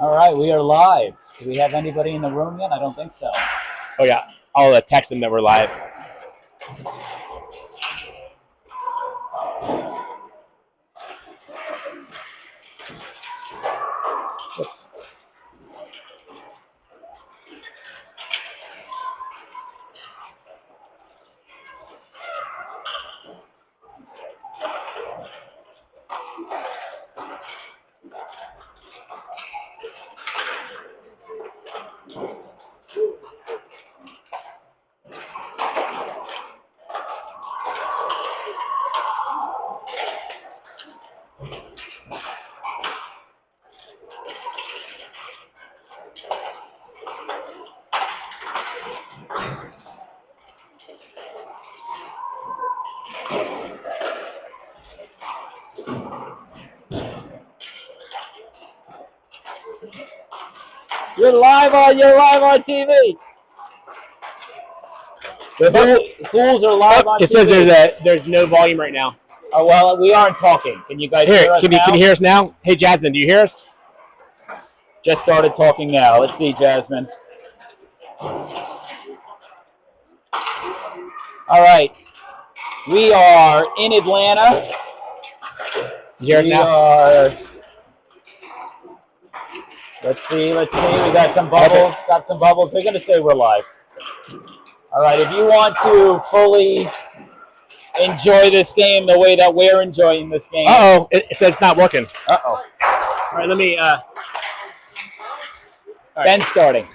All right, we are live. Do we have anybody in the room yet? I don't think so. Oh yeah, I'll text them that we're live. Oops. You're live on TV. The Hools are live on TV. It says there's no volume right now. Oh, well, we aren't talking. Can you guys hear us now? Can you hear us now? Hey, Jasmine, do you hear us? Just started talking now. Let's see, Jasmine. All right. We are in Atlanta. You hear us now? Let's see. We got some bubbles. They're going to say we're live. All right. If you want to fully enjoy this game the way that we're enjoying this game. Uh-oh. It says it's not working. Uh-oh. All right, let me... All right. Ben starting.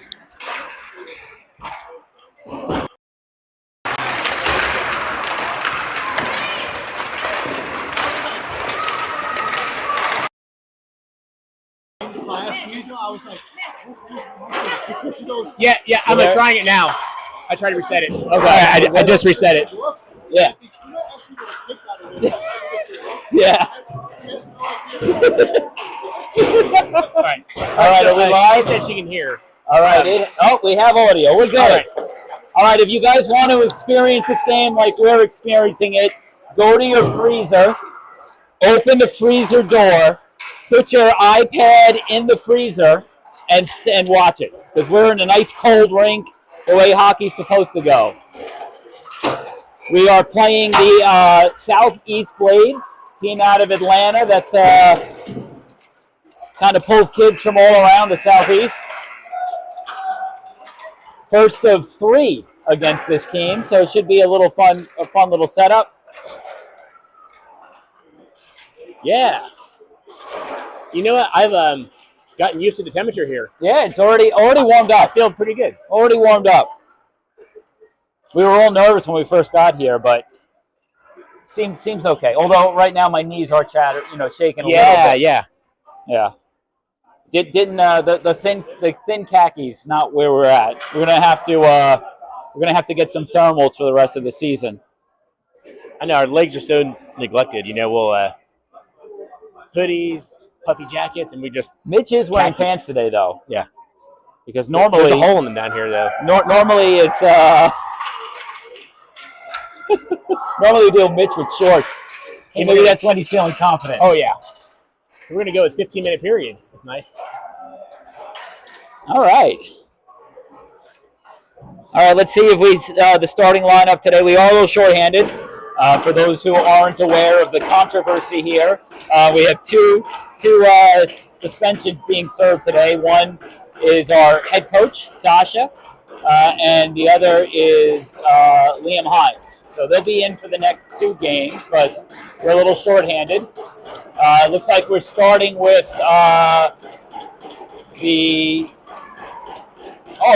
Yeah, I'm trying it now. I tried to reset it. Okay. I just reset it. Yeah. Yeah. All right. Are we live? She said she can hear. All right. We have audio. We're good. All right. If you guys want to experience this game like we're experiencing it, go to your freezer, open the freezer door, put your iPad in the freezer, and watch it. Because we're in a nice cold rink, the way hockey's supposed to go. We are playing the Southeast Blades, team out of Atlanta that's kind of pulls kids from all around the Southeast. First of 3 against this team, so it should be a fun little setup. Yeah. You know what? I've gotten used to the temperature here. Yeah, it's already warmed up. I feel pretty good. Already warmed up. We were all nervous when we first got here, but seems okay. Although right now my knees are shaking a little bit. Yeah. Didn't the thin khakis not where we're at. We're gonna have to get some thermals for the rest of the season. I know our legs are so neglected. We'll hoodies, puffy jackets, and we just. Mitch is wearing pants today, though. Yeah. Because normally there's a hole in them down here, though. Normally it's normally we deal Mitch with shorts. And maybe that's when he's feeling confident. Oh yeah. So we're gonna go with 15-minute periods. That's nice. All right. Let's see if the starting lineup today. We are a little shorthanded. For those who aren't aware of the controversy here, we have two suspensions being served today. One is our head coach, Sasha, and the other is Liam Hines. So they'll be in for the next 2 games, but we're a little shorthanded. It looks like we're starting with are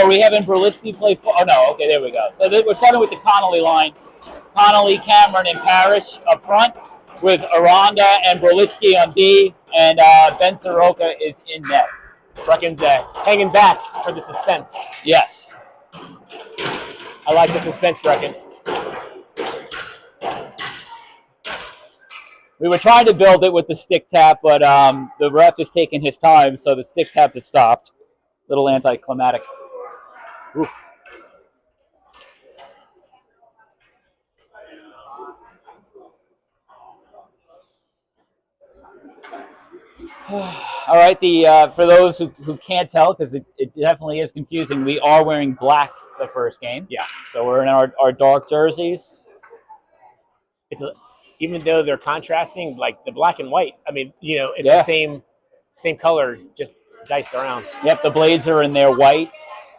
we having Berlisky play? Oh, no. Okay, there we go. So we're starting with the Connolly line. Connolly, Cameron, and Parrish up front with Aranda and Berlisky on D, and Ben Soroka is in net. Brecken's hanging back for the suspense. Yes. I like the suspense, Brecken. We were trying to build it with the stick tap, but the ref is taking his time, so the stick tap is stopped. Little anticlimactic. Oof. All right, for those who can't tell, because it definitely is confusing, we are wearing black the first game. Yeah. So we're in our dark jerseys. Even though they're contrasting, like the black and white. I mean, it's Yeah. the same color, just diced around. Yep, the Blades are in their white.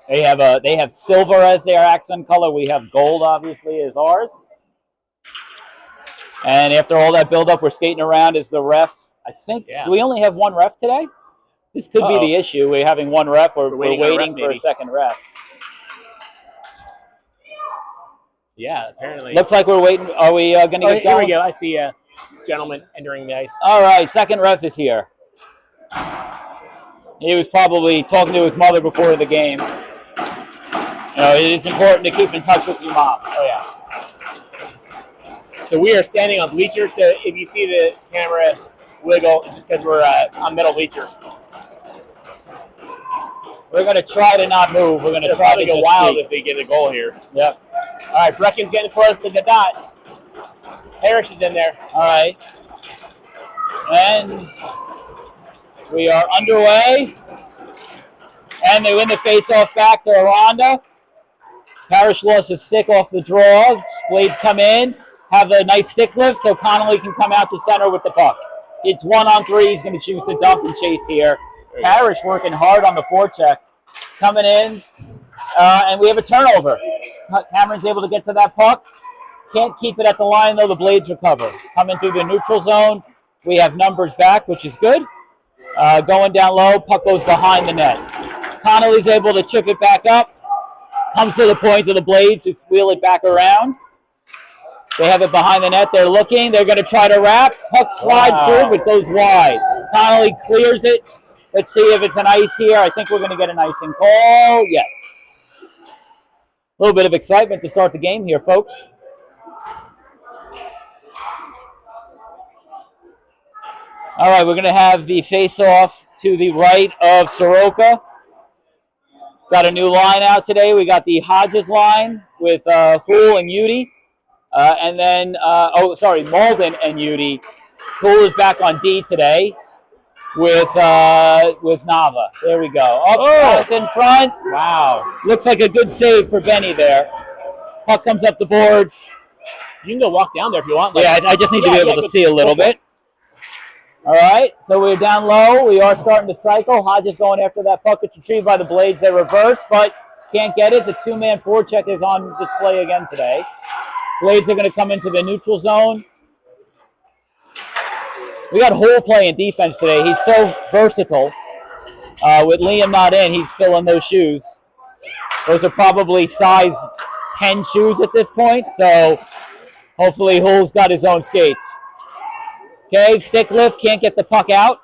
They have silver as their accent color. We have gold, obviously, as ours. And after all that buildup, we're skating around as the ref. I think, do we only have one ref today? This could be the issue. We're having one ref, or we're waiting for a second ref. Yeah, apparently. Looks like we're waiting. Are we going to get going? Here we go. I see a gentleman entering the ice. All right, second ref is here. He was probably talking to his mother before the game. It is important to keep in touch with your mom. Oh, yeah. So we are standing on bleachers. So if you see the camera wiggle, it's just because we're on metal bleachers. We're going to try to not move. We're going to try to go wild if they get a goal here. Yep. All right, Brecken's getting close to the dot. Parrish is in there. All right. And we are underway. And they win the face-off back to Aranda. Parrish lost his stick off the draw. Blades come in, have a nice stick lift, so Connolly can come out to center with the puck. It's 1-on-3. He's going to choose to dump and chase here. Parrish working hard on the forecheck. Coming in, and we have a turnover. Cameron's able to get to that puck. Can't keep it at the line, though. The Blades recover. Coming through the neutral zone. We have numbers back, which is good. Going down low, puck goes behind the net. Connolly's able to chip it back up. Comes to the point of the Blades, who wheel it back around. They have it behind the net. They're looking. They're going to try to wrap. Puck slides through, but goes wide. Connolly clears it. Let's see if it's an ice here. I think we're going to get an icing call. Yes. A little bit of excitement to start the game here, folks. All right, we're going to have the face-off to the right of Soroka. Got a new line out today. We got the Hodges line with Hool and Udy. And then, Malden and Udy. Hool is back on D today with Nava. There we go. Up in front. Wow. Looks like a good save for Benny there. Puck comes up the boards. You can go walk down there if you want. I just need to be able to see a little bit. All right, so we're down low. We are starting to cycle. Hodges going after that puck. It's retrieved by the Blades. They reverse, but can't get it. The two-man forecheck is on display again today. Blades are going to come into the neutral zone. We got Hole playing defense today. He's so versatile. With Liam not in, he's filling those shoes. Those are probably size 10 shoes at this point, so hopefully Hull's got his own skates. Okay, stick lift, can't get the puck out.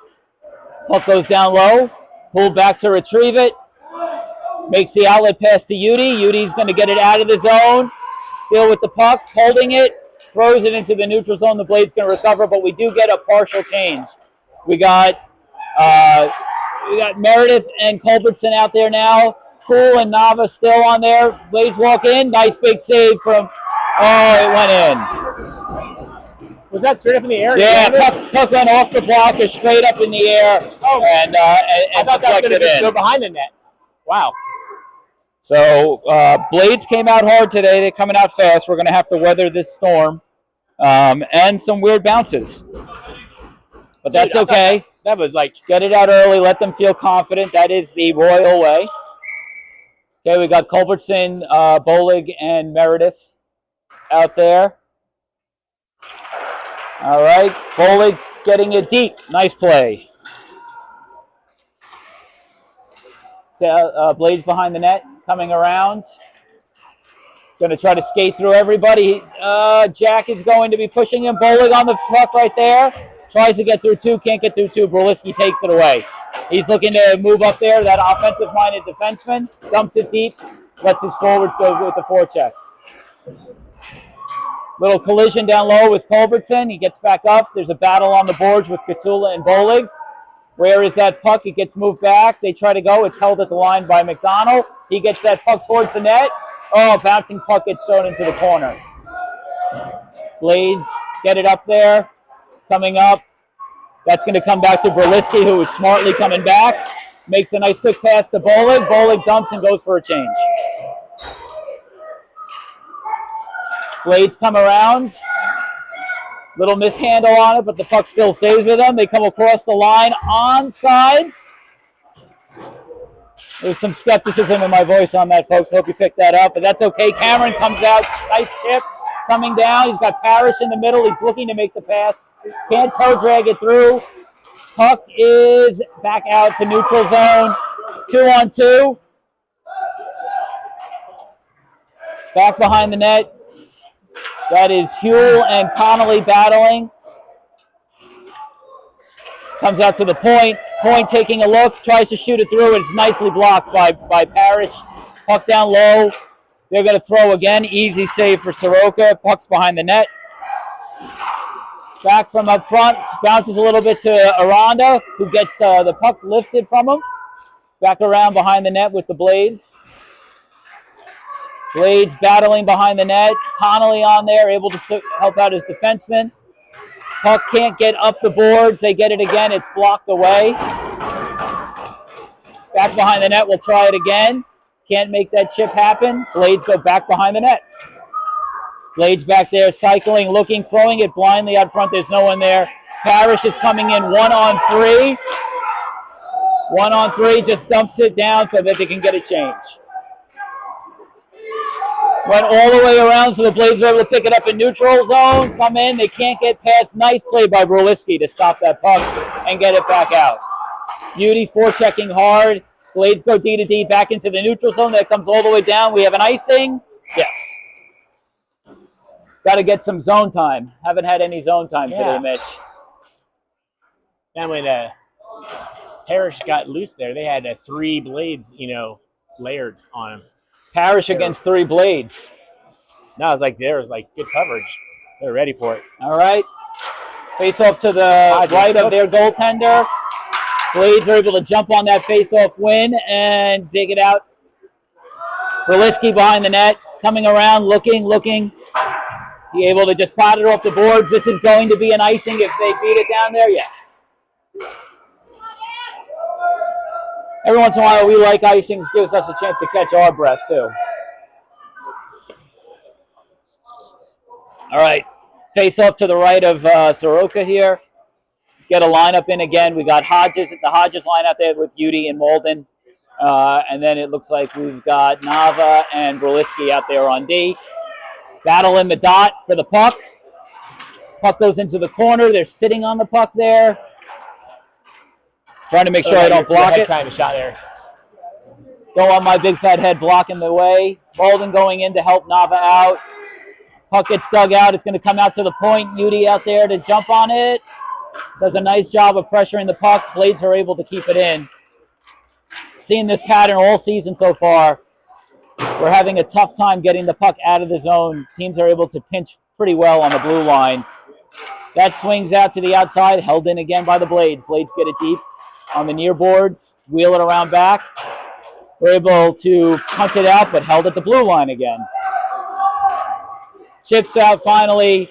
Puck goes down low. Hull back to retrieve it. Makes the outlet pass to Udy. Udy's going to get it out of the zone. Still with the puck, holding it. Throws it into the neutral zone. The Blade's going to recover, but we do get a partial change. We got Meredith and Culbertson out there now. Poole and Nava still on there. Blades walk in. Nice big save from... Oh, it went in. Was that straight up in the air? Yeah, puck went off the block or straight up in the air. Oh, and I thought that was going to go behind the net. Wow. So Blades came out hard today. They're coming out fast. We're going to have to weather this storm and some weird bounces. But that's okay. That was like... Get it out early. Let them feel confident. That is the royal way. Okay, we got Culbertson, Bolig, and Meredith out there. All right, Bolig getting it deep. Nice play. So, Blades behind the net, coming around. Going to try to skate through everybody. Jack is going to be pushing him. Bolig on the truck right there. Tries to get through two, can't get through two. Brzezinski takes it away. He's looking to move up there. That offensive-minded defenseman dumps it deep, lets his forwards go with the forecheck. Little collision down low with Culbertson. He gets back up. There's a battle on the boards with Cthulhu and Bolig. Where is that puck? It gets moved back. They try to go. It's held at the line by McDonald. He gets that puck towards the net. Oh, bouncing puck gets thrown into the corner. Blades get it up there. Coming up. That's going to come back to Berlisky, who is smartly coming back. Makes a nice quick pass to Bolig. Bolig dumps and goes for a change. Blades come around. Little mishandle on it, but the puck still stays with them. They come across the line on sides. There's some skepticism in my voice on that, folks. Hope you picked that up, but that's okay. Cameron comes out. Nice chip coming down. He's got Parrish in the middle. He's looking to make the pass. Can't toe drag it through. Puck is back out to neutral zone. 2-on-2. Back behind the net. That is Huell and Connolly battling. Comes out to the point. Point taking a look. Tries to shoot it through. It's nicely blocked by Parrish. Puck down low. They're going to throw again. Easy save for Soroka. Puck's behind the net. Back from up front. Bounces a little bit to Aranda, who gets the puck lifted from him. Back around behind the net with the Blades. Blades battling behind the net. Connolly on there, able to help out his defenseman. Puck can't get up the boards. They get it again. It's blocked away. Back behind the net. We'll try it again. Can't make that chip happen. Blades go back behind the net. Blades back there, cycling, looking, throwing it blindly out front. There's no one there. Parrish is coming in 1-on-3. 1-on-3, just dumps it down so that they can get a change. Went all the way around so the Blades are able to pick it up in neutral zone. Come in, they can't get past. Nice play by Berlisky to stop that puck and get it back out. Beauty forechecking hard. Blades go D to D back into the neutral zone. That comes all the way down. We have an icing. Yes. Got to get some zone time. Haven't had any zone time today, Mitch. And when Parrish got loose there, they had 3 Blades, layered on him. Parrish against 3 Blades. No, it was there was good coverage. They're ready for it. All right. Face off to the right of their goaltender. Blades are able to jump on that face-off win and dig it out. Berlisky behind the net, coming around, looking. He able to just pot it off the boards. This is going to be an icing if they beat it down there. Yes. Every once in a while, we like icings. Gives us a chance to catch our breath, too. All right. Face off to the right of Soroka here. Get a lineup in again. We got Hodges at the Hodges line out there with Udy and Molden. And then it looks like we've got Nava and Berlisky out there on D. Battle in the dot for the puck. Puck goes into the corner. They're sitting on the puck there. Trying to make sure I don't block it. Trying to shot there. Don't want my big fat head blocking the way. Molden going in to help Nava out. Puck gets dug out. It's going to come out to the point. Udy out there to jump on it. Does a nice job of pressuring the puck. Blades are able to keep it in. Seen this pattern all season so far. We're having a tough time getting the puck out of the zone. Teams are able to pinch pretty well on the blue line. That swings out to the outside, held in again by the Blades. Blades get it deep on the near boards, wheel it around back. We're able to punch it out, but held at the blue line again. Chips out finally.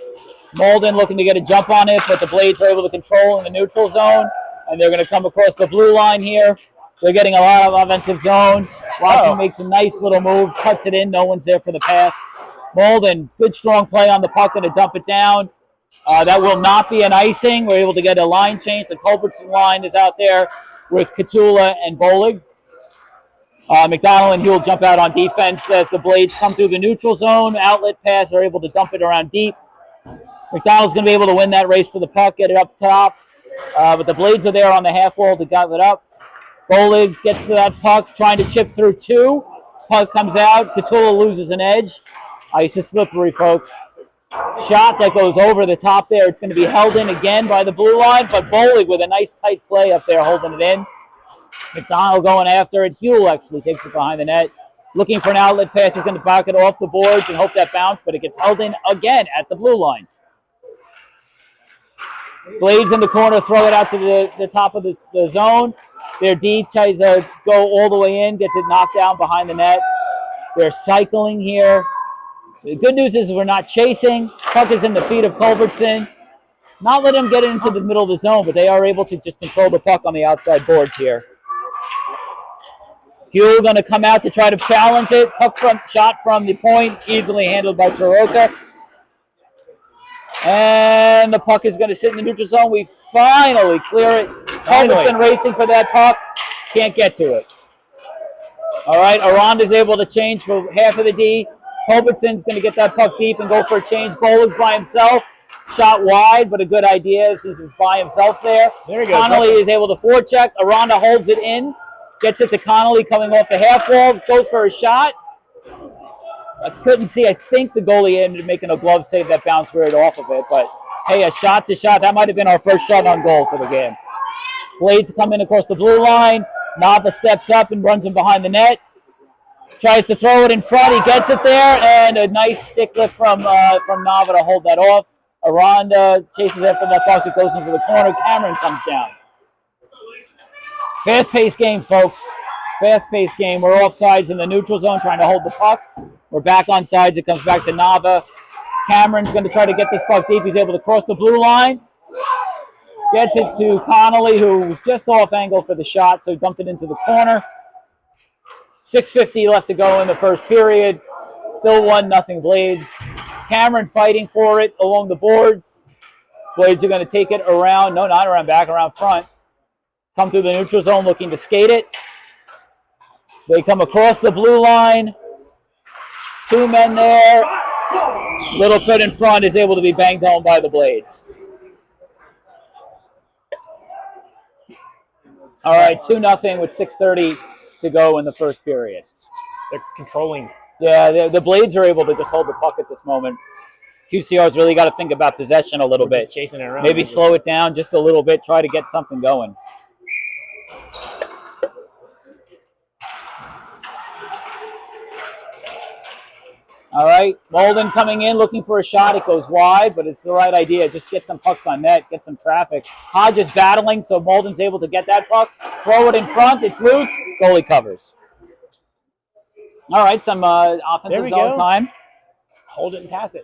Molden looking to get a jump on it, but the Blades are able to control in the neutral zone, and they're going to come across the blue line here. They're getting a lot of offensive zone. Watson makes a nice little move, cuts it in. No one's there for the pass. Molden, good strong play on the puck, going to dump it down. That will not be an icing. We're able to get a line change. The Culbertson line is out there with Katula and Bolig. McDonald and Huell jump out on defense as the Blades come through the neutral zone. Outlet pass, are able to dump it around deep. McDonald's going to be able to win that race for the puck, get it up top. But the Blades are there on the half wall to gather it up. Bolig gets to that puck, trying to chip through 2. Puck comes out. Katula loses an edge. Ice is slippery, folks. Shot that goes over the top there. It's going to be held in again by the blue line, but Bolig with a nice tight play up there holding it in. McDonald going after it. Huell actually takes it behind the net. Looking for an outlet pass. He's going to back it off the boards and hope that bounce, but it gets held in again at the blue line. Blades in the corner, throw it out to the top of the zone. Their D tries to go all the way in, gets it knocked down behind the net. They're cycling here. The good news is we're not chasing. Puck is in the feet of Culbertson. not let them get into the middle of the zone, but they are able to just control the puck on the outside boards here. Huell going to come out to try to challenge it. Puck shot from the point, easily handled by Soroka. And the puck is going to sit in the neutral zone. We finally clear it. Culbertson racing for that puck. Can't get to it. All right, Aranda's able to change for half of the D. Culbertson's going to get that puck deep and go for a change. Bolig's by himself. Shot wide, but a good idea as he's by himself there. There we go. Connolly is able to forecheck. Aranda holds it in. Gets it to Connolly coming off the half wall. Goes for a shot. I couldn't see. I think the goalie ended up making a glove save that bounced weird off of it. But, hey, a shot's a shot. That might have been our first shot on goal for the game. Blades come in across the blue line. Nava steps up and runs him behind the net. Tries to throw it in front. He gets it there. And a nice stick lift from Nava to hold that off. Aranda chases after that puck. It goes into the corner. Cameron comes down. Fast-paced game, folks. Fast-paced game. We're offsides in the neutral zone trying to hold the puck. We're back on sides. It comes back to Nava. Cameron's going to try to get this puck deep. He's able to cross the blue line. Gets it to Connolly, who was just off angle for the shot, so he dumped it into the corner. 6:50 left to go in the first period. Still 1-0 Blades. Cameron fighting for it along the boards. Blades are going to take it around. No, not around back, around front. Come through the neutral zone looking to skate it. They come across the blue line. 2 men there. Little bit in front is able to be banged home by the Blades. All right, 2-0 with 6:30 to go in the first period. They're controlling. Yeah, the Blades are able to just hold the puck at this moment. QCR's really got to think about possession a little bit. Just chasing it around. Maybe slow it down just a little bit, try to get something going. All right, Molden coming in, looking for a shot. It goes wide, but it's the right idea. Just get some pucks on net, get some traffic. Hodges battling, so Molden's able to get that puck. Throw it in front. It's loose. Goalie covers. All right, some offensive zone time. Hold it and pass it.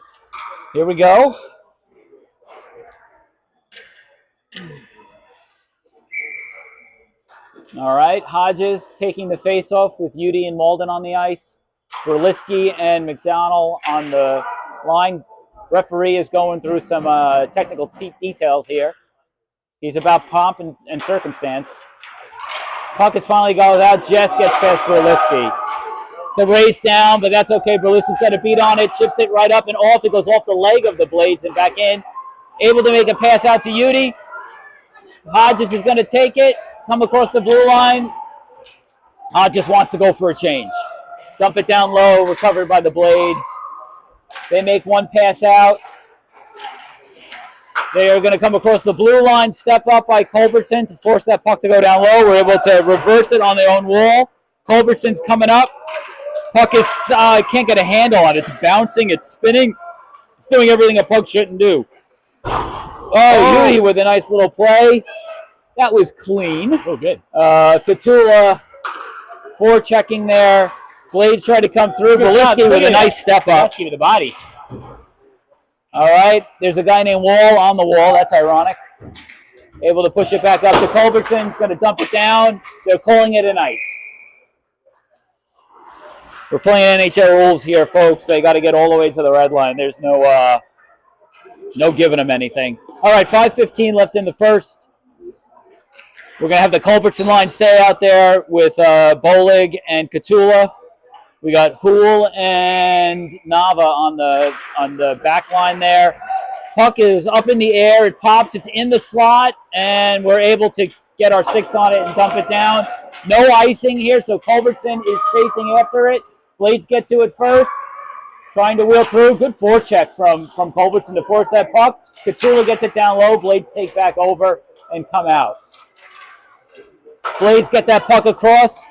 Here we go. All right, Hodges taking the face-off with Udy and Malden on the ice. Berliski and McDonald on the line. Referee is going through some technical details here. He's about pomp and circumstance. Puck is finally goes out. Jess gets past Berliski. It's a race down, but that's okay. Berliski's got a beat on it, chips it right up and off. It goes off the leg of the Blades and back in. Able to make a pass out to Udy. Hodges is going to take it, come across the blue line. Hodges wants to go for a change. Dump it down low, recovered by the Blades. They make one pass out. They are going to come across the blue line, step up by Culbertson to force that puck to go down low. We're able to reverse it on their own wall. Culbertson's coming up. Puck is can't get a handle on it. It's bouncing, it's spinning. It's doing everything a puck shouldn't do. Oh, Udy with a nice little play. That was clean. Oh, good. Katula forechecking there. Blades tried to come through. Berliski with a nice step up. Berliski with the body. All right. There's a guy named Wall on the wall. That's ironic. Able to push it back up to Culbertson. He's going to dump it down. They're calling it an ice. We're playing NHL rules here, folks. They got to get all the way to the red line. There's no giving them anything. All right, 5:15 left in the first. We're going to have the Culbertson line stay out there with Bolig and Katula. We got Huell and Nava on the back line there. Puck is up in the air. It pops. It's in the slot, and we're able to get our sticks on it and dump it down. No icing here, so Culbertson is chasing after it. Blades get to it first. Trying to wheel through. Good forecheck from Culbertson to force that puck. Katula gets it down low. Blades take back over and come out. Blades get that puck across.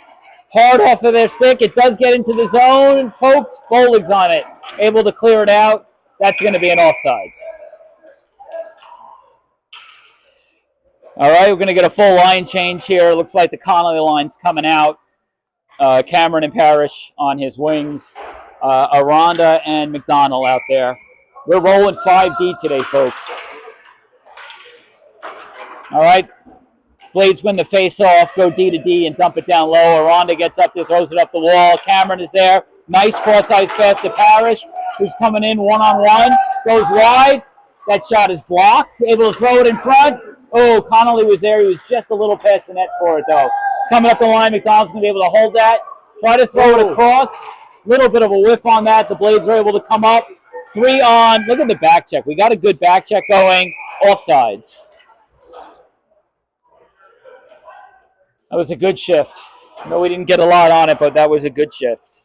Hard off of their stick. It does get into the zone. Poked. Bolig's on it. Able to clear it out. That's going to be an offsides. All right, we're going to get a full line change here. Looks like the Connolly line's coming out. Cameron and Parrish on his wings. Aranda and McDonald out there. We're rolling 5D today, folks. All right. Blades win the face-off, go D to D and dump it down low. Aranda gets up there, throws it up the wall. Cameron is there. Nice cross-ice pass to Parrish, who's coming in one-on-one. Goes wide. That shot is blocked. Able to throw it in front. Oh, Connolly was there. He was just a little past the net for it, though. It's coming up the line. McDonald's going to be able to hold that. Try to throw it across. Little bit of a whiff on that. The Blades are able to come up. 3 on. Look at the back check. We got a good back check going. Offsides. That was a good shift. No, we didn't get a lot on it, but that was a good shift.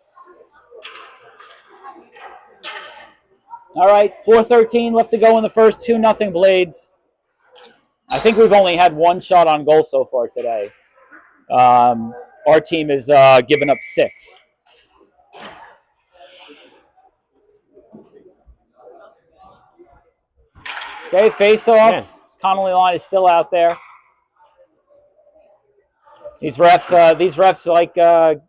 All right, 4:13 left to go in the first. 2-0 Blades. I think we've only had 1 shot on goal so far today. Our team is giving up 6. Okay, face-off. Man. Connolly line is still out there. These refs like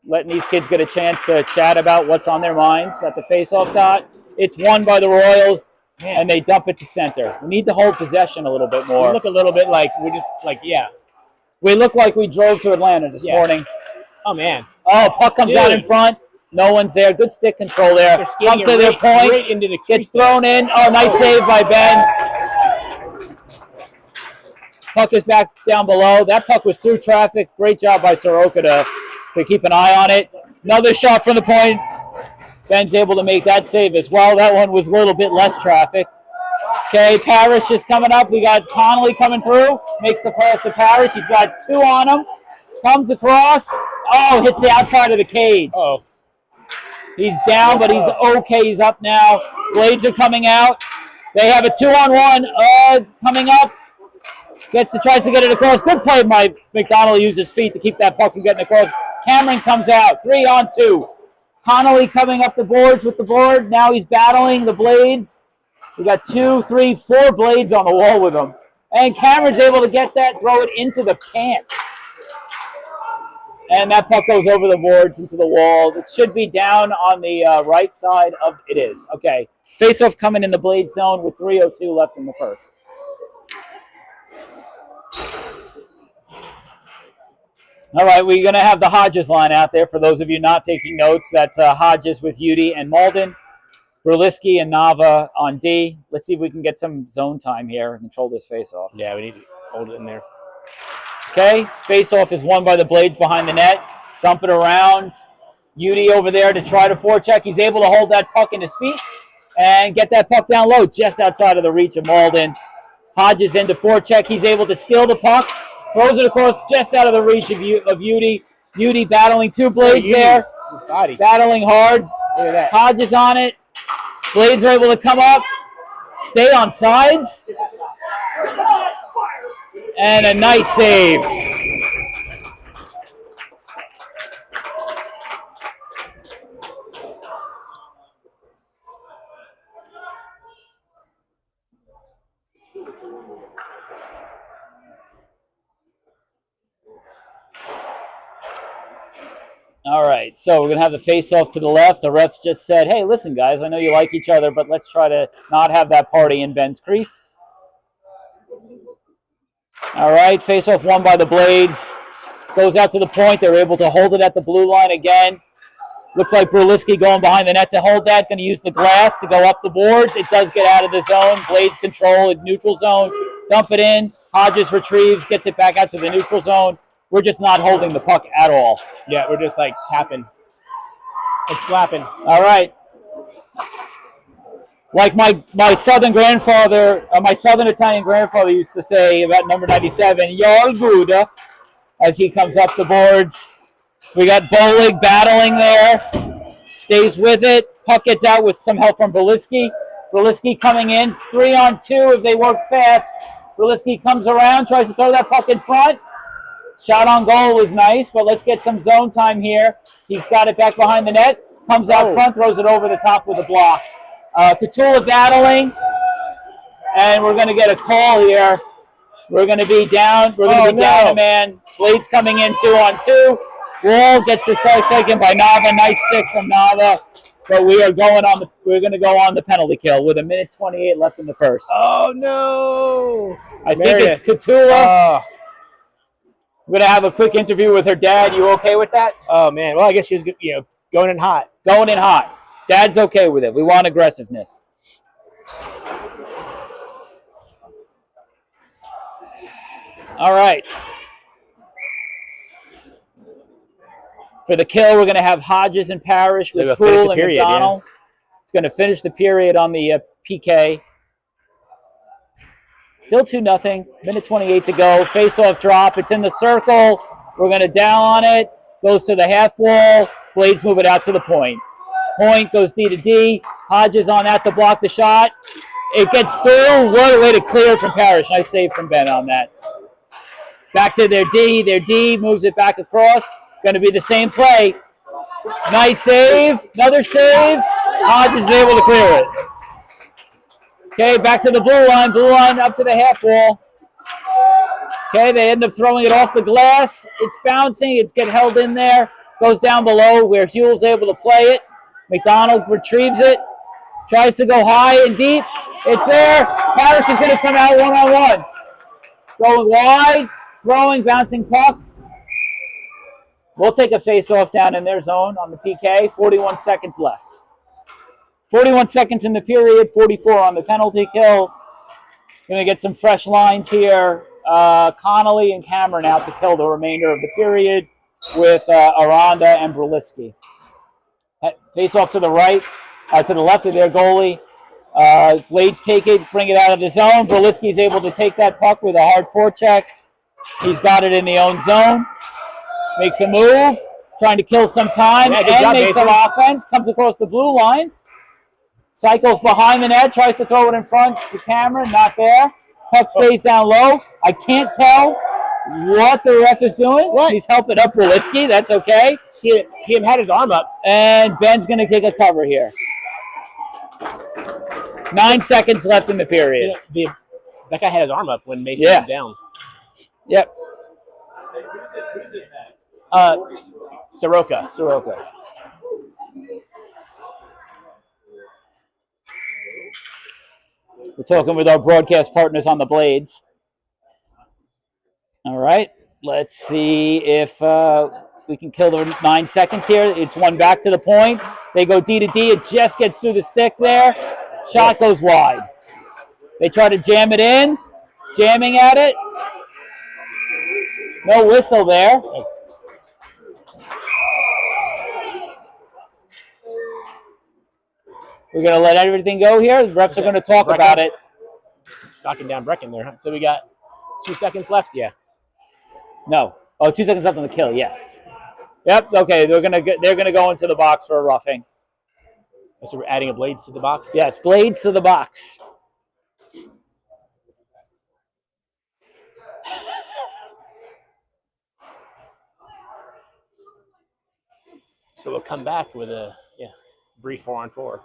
letting these kids get a chance to chat about what's on their minds at the face-off dot. It's won by the Royals, and they dump it to center. We need to hold possession a little bit more. We look a little bit like we just like We look like we drove to Atlanta this morning. Oh man! Oh, puck comes out in front. No one's there. Good stick control there. Comes to their point. Right into the gets thrown in. Oh, nice save by Ben. Puck is back down below. That puck was through traffic. Great job by Soroka to keep an eye on it. Another shot from the point. Ben's able to make that save as well. That one was a little bit less traffic. Okay, Parrish is coming up. We got Connolly coming through. Makes the pass to Parrish. He's got 2 on him. Comes across. Oh, hits the outside of the cage. Oh. He's down, but he's okay. He's up now. Blades are coming out. They have a 2-on-1 coming up. Tries to get it across. Good play by McDonald. Used his feet to keep that puck from getting across. Cameron comes out. 3-on-2. Connolly coming up the boards with the board. Now he's battling the Blades. We got 2, 3, 4 Blades on the wall with him. And Cameron's able to get that, throw it into the pants. And that puck goes over the boards into the wall. It should be down on the right side of it is. Okay. Face-off coming in the Blade zone with 3:02 left in the first. All right, we're going to have the Hodges line out there. For those of you not taking notes, that's Hodges with Udy and Malden. Berliski and Nava on D. Let's see if we can get some zone time here and control this face-off. Yeah, we need to hold it in there. Okay, face-off is won by the Blades behind the net. Dump it around. Udy over there to try to forecheck. He's able to hold that puck in his feet and get that puck down low just outside of the reach of Malden. Hodges into forecheck. He's able to steal the puck. Throws it across just out of the reach of Udy. Udy battling 2 Blades there. Battling hard. Look at that. Hodges on it. Blades are able to come up. Stay on sides. And a nice save. All right, so we're going to have the face-off to the left. The ref just said, hey, listen, guys, I know you like each other, but let's try to not have that party in Ben's crease. All right, face-off won by the Blades. Goes out to the point. They're able to hold it at the blue line again. Looks like Berliski going behind the net to hold that. Going to use the glass to go up the boards. It does get out of the zone. Blades control in neutral zone. Dump it in. Hodges retrieves, gets it back out to the neutral zone. We're just not holding the puck at all. Yeah, we're just like tapping and slapping. All right. Like my Southern grandfather, my Southern Italian grandfather used to say about number 97, Y'all Buddha, as he comes up the boards. We got Bolig battling there. Stays with it. Puck gets out with some help from Berliski. Berliski coming in. 3-on-2 if they work fast. Berliski comes around, tries to throw that puck in front. Shot on goal was nice, but let's get some zone time here. He's got it back behind the net. Comes out front, throws it over the top with a block. Petula battling, and we're going to get a call here. We're going to be down. We're going to be down a man. Blades coming in 2-on-2. Wall gets the side taken by Nava. Nice stick from Nava. but we're going to go on the penalty kill with 1:28 left in the first. Oh no! I think it's Katula. We're gonna have a quick interview with her dad. You okay with that? Oh man. Well, I guess she was going in hot. Going in hot. Dad's okay with it. We want aggressiveness. All right. For the kill, we're going to have Hodges and Parrish with Fool and McDonald. Yeah. It's going to finish the period on the PK. Still 2-0. 1:28 to go. Face-off drop. It's in the circle. We're going to down on it. Goes to the half wall. Blades move it out to the point. Point goes D to D. Hodges on that to block the shot. It gets through. What a way to clear it from Parrish. Nice save from Ben on that. Back to their D. Their D moves it back across. Going to be the same play. Nice save. Another save. Hodges is able to clear it. Okay, back to the blue line. Blue line up to the half wall. Okay, they end up throwing it off the glass. It's bouncing. It's getting held in there. Goes down below where Huell's able to play it. McDonald retrieves it. Tries to go high and deep. It's there. Parrish is going to come out one-on-one. Going wide. Throwing, bouncing puck. We'll take a face-off down in their zone on the PK. 41 seconds left. 41 seconds in the period, 44 on the penalty kill. Going to get some fresh lines here. Connolly and Cameron out to kill the remainder of the period with Aranda and Brzezinski. Face-off to the right, to the left of their goalie. Blades take it, bring it out of the zone. Brzezinski's able to take that puck with a hard forecheck. He's got it in the own zone. Makes a move, trying to kill some time, and makes some offense. Comes across the blue line. Cycles behind the net, tries to throw it in front to Cameron, not there. Puck stays down low. I can't tell what the ref is doing. What? He's helping up Brzezinski, that's okay. He had his arm up. And Ben's going to take a cover here. 9 seconds left in the period. That guy had his arm up when Mason went down. Yep. Who's it? Soroka. We're talking with our broadcast partners on the Blades. All right. Let's see if we can kill the 9 seconds here. It's one back to the point. They go D to D. It just gets through the stick there. Shot goes wide. They try to jam it in. Jamming at it. No whistle there. We're going to let everything go here. The refs are going to talk about it. Knocking down Brecken there. So we got 2 seconds left, yeah. No. Oh, 2 seconds left on the kill, yes. Yep, okay. They're gonna go into the box for a roughing. So we're adding a Blades to the box? Yes, Blades to the box. So we'll come back with a brief 4-on-4.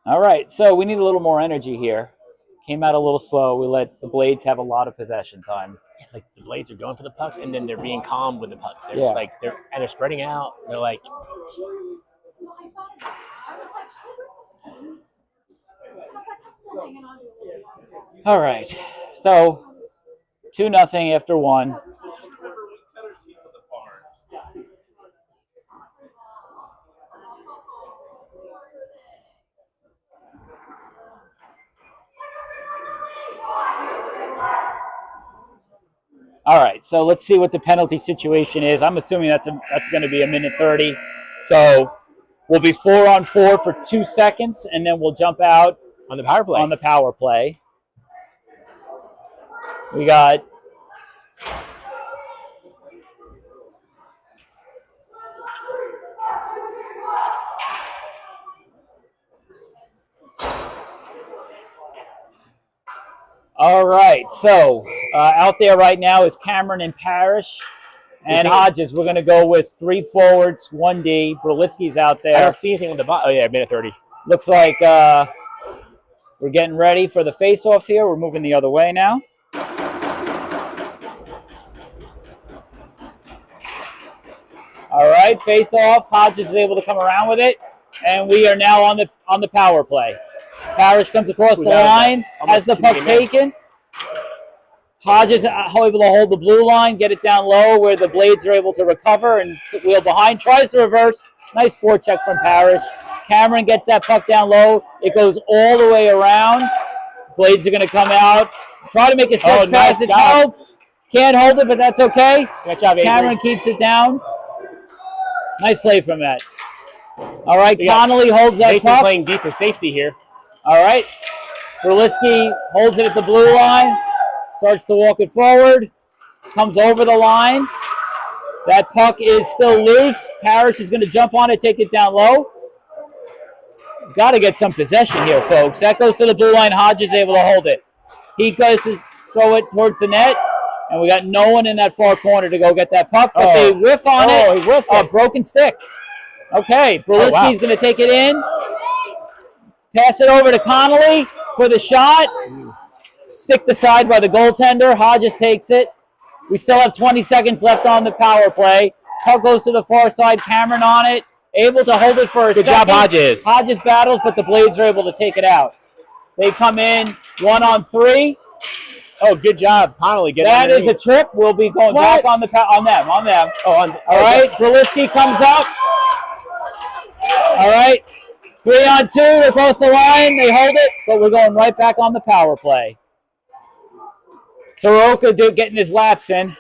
All right, so we need a little more energy here. Came out a little slow. We let the Blades have a lot of possession time. Yeah, like the Blades are going for the pucks, and then they're being calm with the puck. They're just like they're spreading out. They're like. All right, so 2-0 after one. All right, so let's see what the penalty situation is. I'm assuming that's going to be 1:30. So we'll be 4-on-4 for 2 seconds, and then we'll jump out on the power play. On the power play, we got. All right, so out there right now is Cameron and Parrish and Hodges. We're going to go with 3 forwards, 1 D. Brzezinski's out there. I don't see anything on the bottom. Oh, yeah, 1:30. Looks like We're getting ready for the face-off here. We're moving the other way now. All right, face-off. Hodges is able to come around with it, and we are now on the power play. Parrish comes across the line, has the puck taken. Hodges able to hold the blue line, get it down low where the Blades are able to recover and wheel behind. Tries to reverse. Nice forecheck from Parrish. Cameron gets that puck down low. It goes all the way around. Blades are going to come out. Try to make a stretch pass. It's held. Can't hold it, but that's okay. Good job, Avery. Cameron keeps it down. Nice play from that. All right, Connolly holds that Mason puck. Playing deep as safety here. All right. Berliski holds it at the blue line. Starts to walk it forward. Comes over the line. That puck is still loose. Parrish is going to jump on it, take it down low. Got to get some possession here, folks. That goes to the blue line. Hodges able to hold it. He goes to throw it towards the net. And we got no one in that far corner to go get that puck. But they whiff on it. He whiffs it. Broken stick. Okay, Berliski's going to take it in. Pass it over to Connolly for the shot. Stick aside by the goaltender. Hodges takes it. We still have 20 seconds left on the power play. Puck goes to the far side. Cameron on it. Able to hold it for a second. Good job, Hodges. Hodges battles, but the Blades are able to take it out. They come in 1-on-3. Oh, good job, Connolly. That is a trip. We'll be going back on them. All right, Berliski comes up. All right, 3-on-2. Across the line. They hold it, but we're going right back on the power play. Soroka getting his laps in.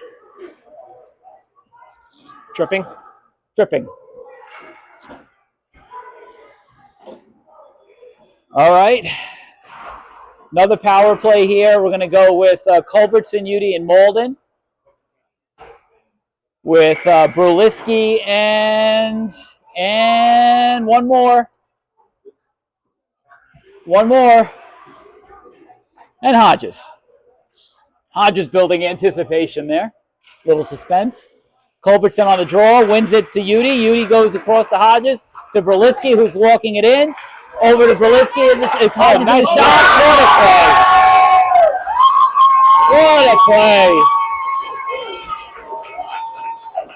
Tripping. All right. Another power play here. We're going to go with Culbertson, Udy, and Malden. With Berliski and one more. And Hodges. Hodges building anticipation there. Little suspense. Culbertson on the draw, wins it to Udy. Udy goes across to Hodges, to Berliski, who's walking it in. Over to Berliski, and Hodges nice shot. What a play.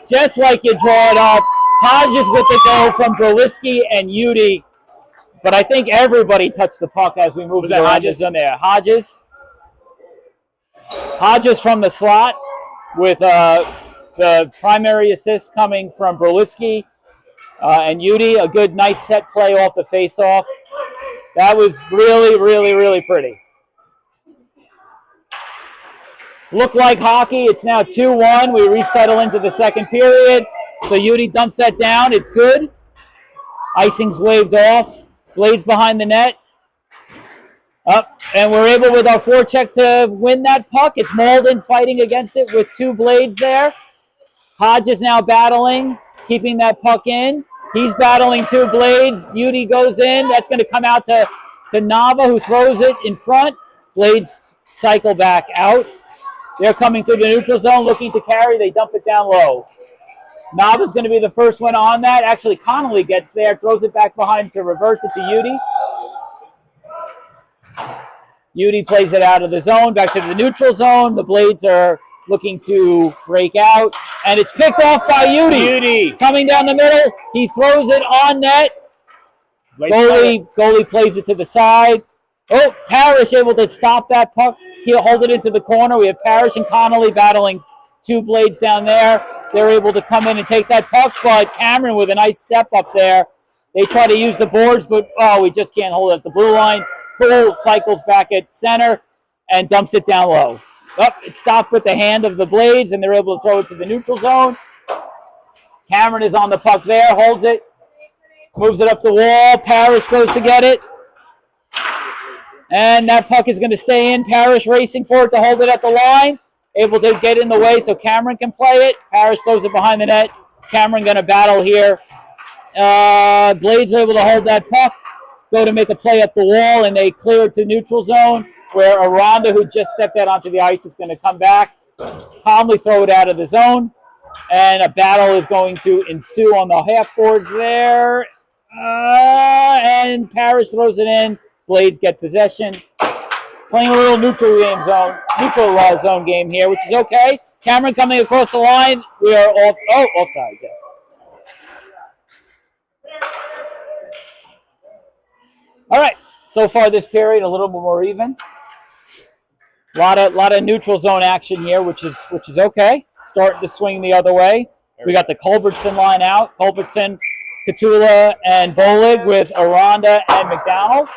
Just like you draw it up. Hodges with the goal from Berliski and Udy. But I think everybody touched the puck as we moved around. Hodges in there. Hodges from the slot with the primary assist coming from Berliski and Udy. A good, nice set play off the face-off. That was really, really, really pretty. Looked like hockey. It's now 2-1. We resettle into the second period. So Udy dumps that down. It's good. Icing's waved off. Blades behind the net. Up, and we're able with our forecheck to win that puck. It's Malden fighting against it with two Blades there. Hodges now battling, keeping that puck in. He's battling two Blades. Udy goes in. That's going to come out to Nava, who throws it in front. Blades cycle back out. They're coming through the neutral zone, looking to carry. They dump it down low. Nava's going to be the first one on that. Actually, Connolly gets there, throws it back behind to reverse it to Udy. Udy plays it out of the zone, back to the neutral zone. The Blades are looking to break out, and it's picked off by Udy. Coming down the middle, he throws it on net. Goalie plays it to the side. Oh, Parrish able to stop that puck. He'll hold it into the corner. We have Parrish and Connolly battling two Blades down there. They're able to come in and take that puck, but Cameron with a nice step up there. They try to use the boards, but we just can't hold it at the blue line. Poole cycles back at center and dumps it down low. It stopped with the hand of the Blades, and they're able to throw it to the neutral zone. Cameron is on the puck there, holds it, moves it up the wall. Parrish goes to get it. And that puck is going to stay in. Parrish racing for it to hold it at the line. Able to get in the way so Cameron can play it. Parrish throws it behind the net. Cameron going to battle here. Blades are able to hold that puck. Go to make a play up the wall, and they clear it to neutral zone, where Aranda, who just stepped out onto the ice, is going to come back, calmly throw it out of the zone, and a battle is going to ensue on the half boards there. And Parrish throws it in, Blades get possession. Playing a little neutral zone game here, which is okay. Cameron coming across the line. We are off. Oh, offsides, yes. All right. So far this period, a little bit more even. A lot of neutral zone action here, which is okay. Starting to swing the other way. We got the Culbertson line out. Culbertson, Catula, and Bolig with Aranda and McDonald.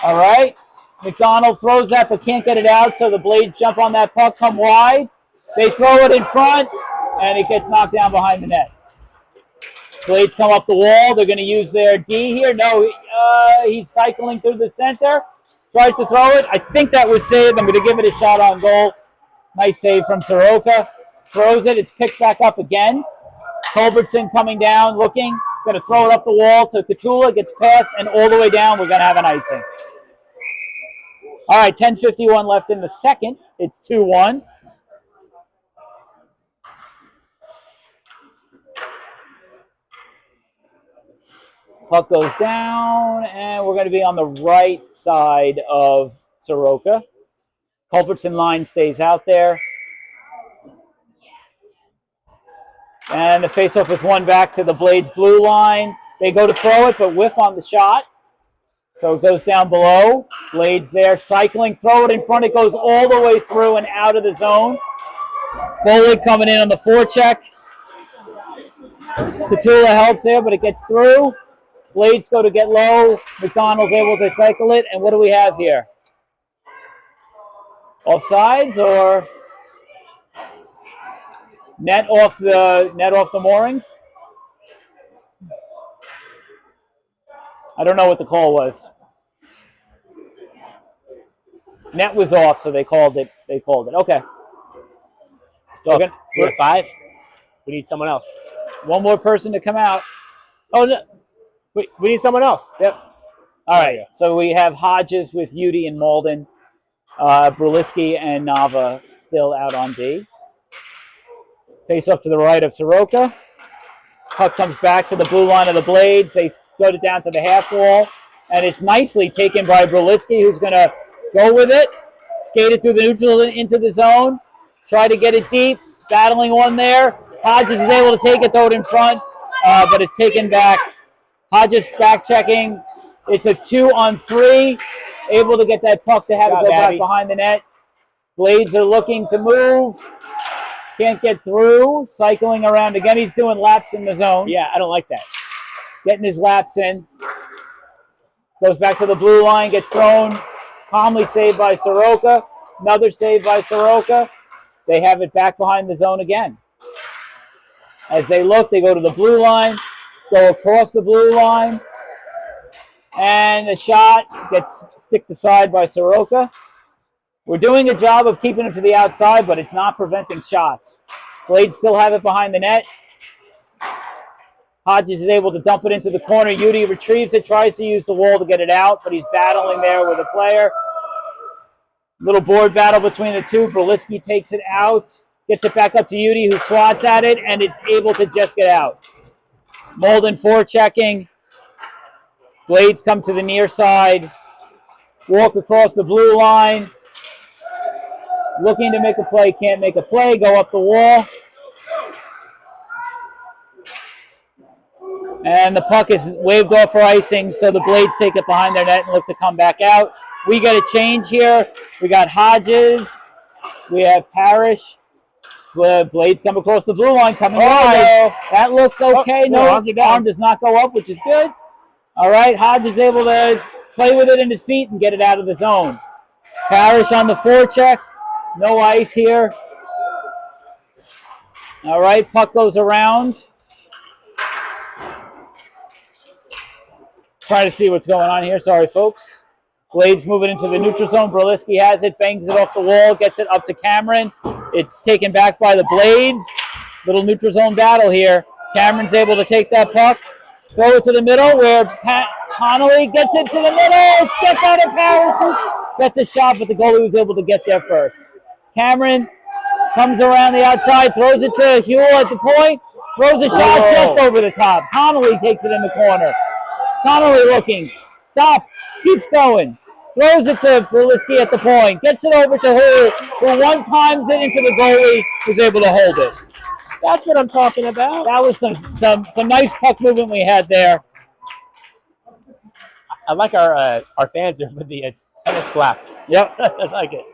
All right. McDonald throws that but can't get it out, so the Blades jump on that puck, come wide. They throw it in front, and it gets knocked down behind the net. Blades come up the wall. They're going to use their D here. No, he's cycling through the center. Tries to throw it. I think that was saved. I'm going to give it a shot on goal. Nice save from Soroka. Throws it. It's picked back up again. Culbertson coming down, looking. Going to throw it up the wall to Catula. Gets past, and all the way down. We're going to have an icing. All right, 10:51 left in the second. It's 2-1. Puck goes down, and we're going to be on the right side of Soroka. Culbertson line stays out there. And the faceoff is won back to the Blades blue line. They go to throw it, but whiff on the shot. So it goes down below. Blades there, cycling, throw it in front. It goes all the way through and out of the zone. Bolig coming in on the forecheck. Catula helps there, but it gets through. Blades go to get low. McDonald's able to cycle it. And what do we have here? Offsides or net off the moorings? I don't know what the call was. Net was off, so they called it. Okay. Still, we're at 5. We need someone else. One more person to come out. Oh no, we need someone else. Yep. All right. So we have Hodges with Udy and Malden, Bruliski and Nava still out on D. Face off to the right of Soroka. Puck comes back to the blue line of the Blades. They go down to the half wall, and it's nicely taken by Bruliski, who's going to go with it, skate it through the neutral into the zone, try to get it deep, battling one there. Hodges is able to take it, throw it in front, but it's taken back. Hodges back checking. It's a 2-on-3, able to get that puck to have it go back behind the net. Blades are looking to move. Can't get through. Cycling around again. He's doing laps in the zone. Yeah, I don't like that. Getting his laps in. Goes back to the blue line. Gets thrown. Calmly saved by Soroka. Another save by Soroka. They have it back behind the zone again. As they look, they go to the blue line. Go across the blue line. And the shot gets sticked aside by Soroka. We're doing a job of keeping it to the outside, but it's not preventing shots. Blades still have it behind the net. Hodges is able to dump it into the corner. Udy retrieves it, tries to use the wall to get it out, but he's battling there with a player. Little board battle between the two. Bruliski takes it out, gets it back up to Udy, who swats at it, and it's able to just get out. Malden forechecking. Blades come to the near side. Walk across the blue line. Looking to make a play, can't make a play, go up the wall. And the puck is waved off for icing, so the Blades take it behind their net and look to come back out. We get a change here. We got Hodges. We have Parrish. The Blades come across the blue line, coming wide. That looked okay. No, arm does not go up, which is good. All right, Hodges able to play with it in his feet and get it out of the zone. Parrish on the forecheck. No ice here. All right, puck goes around. Trying to see what's going on here. Sorry, folks. Blades moving into the neutral zone. Bruliski has it, bangs it off the wall, gets it up to Cameron. It's taken back by the Blades. Little neutral zone battle here. Cameron's able to take that puck, throw it to the middle where Connolly gets it to the middle. Check out of Parrish. Gets a shot, but the goalie was able to get there first. Cameron comes around the outside, throws it to Huell at the point, throws a shot just over the top. Connolly takes it in the corner. Connolly looking, stops, keeps going. throws it to Brzezinski at the point, gets it over to who one times it into the goalie, was able to hold it. That's what I'm talking about. That was some nice puck movement we had there. I like our fans there with the tennis clap. Yep. I like it.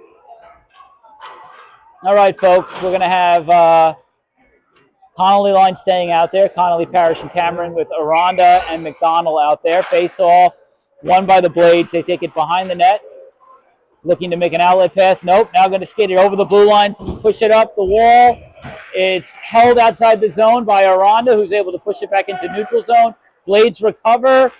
All right, folks, we're going to have Connolly line staying out there. Connolly, Parrish, and Cameron with Aranda and McDonald out there. Face off, won by the Blades. They take it behind the net. Looking to make an outlet pass. Nope. Now going to skate it over the blue line. Push it up the wall. It's held outside the zone by Aranda, who's able to push it back into neutral zone. Blades recover.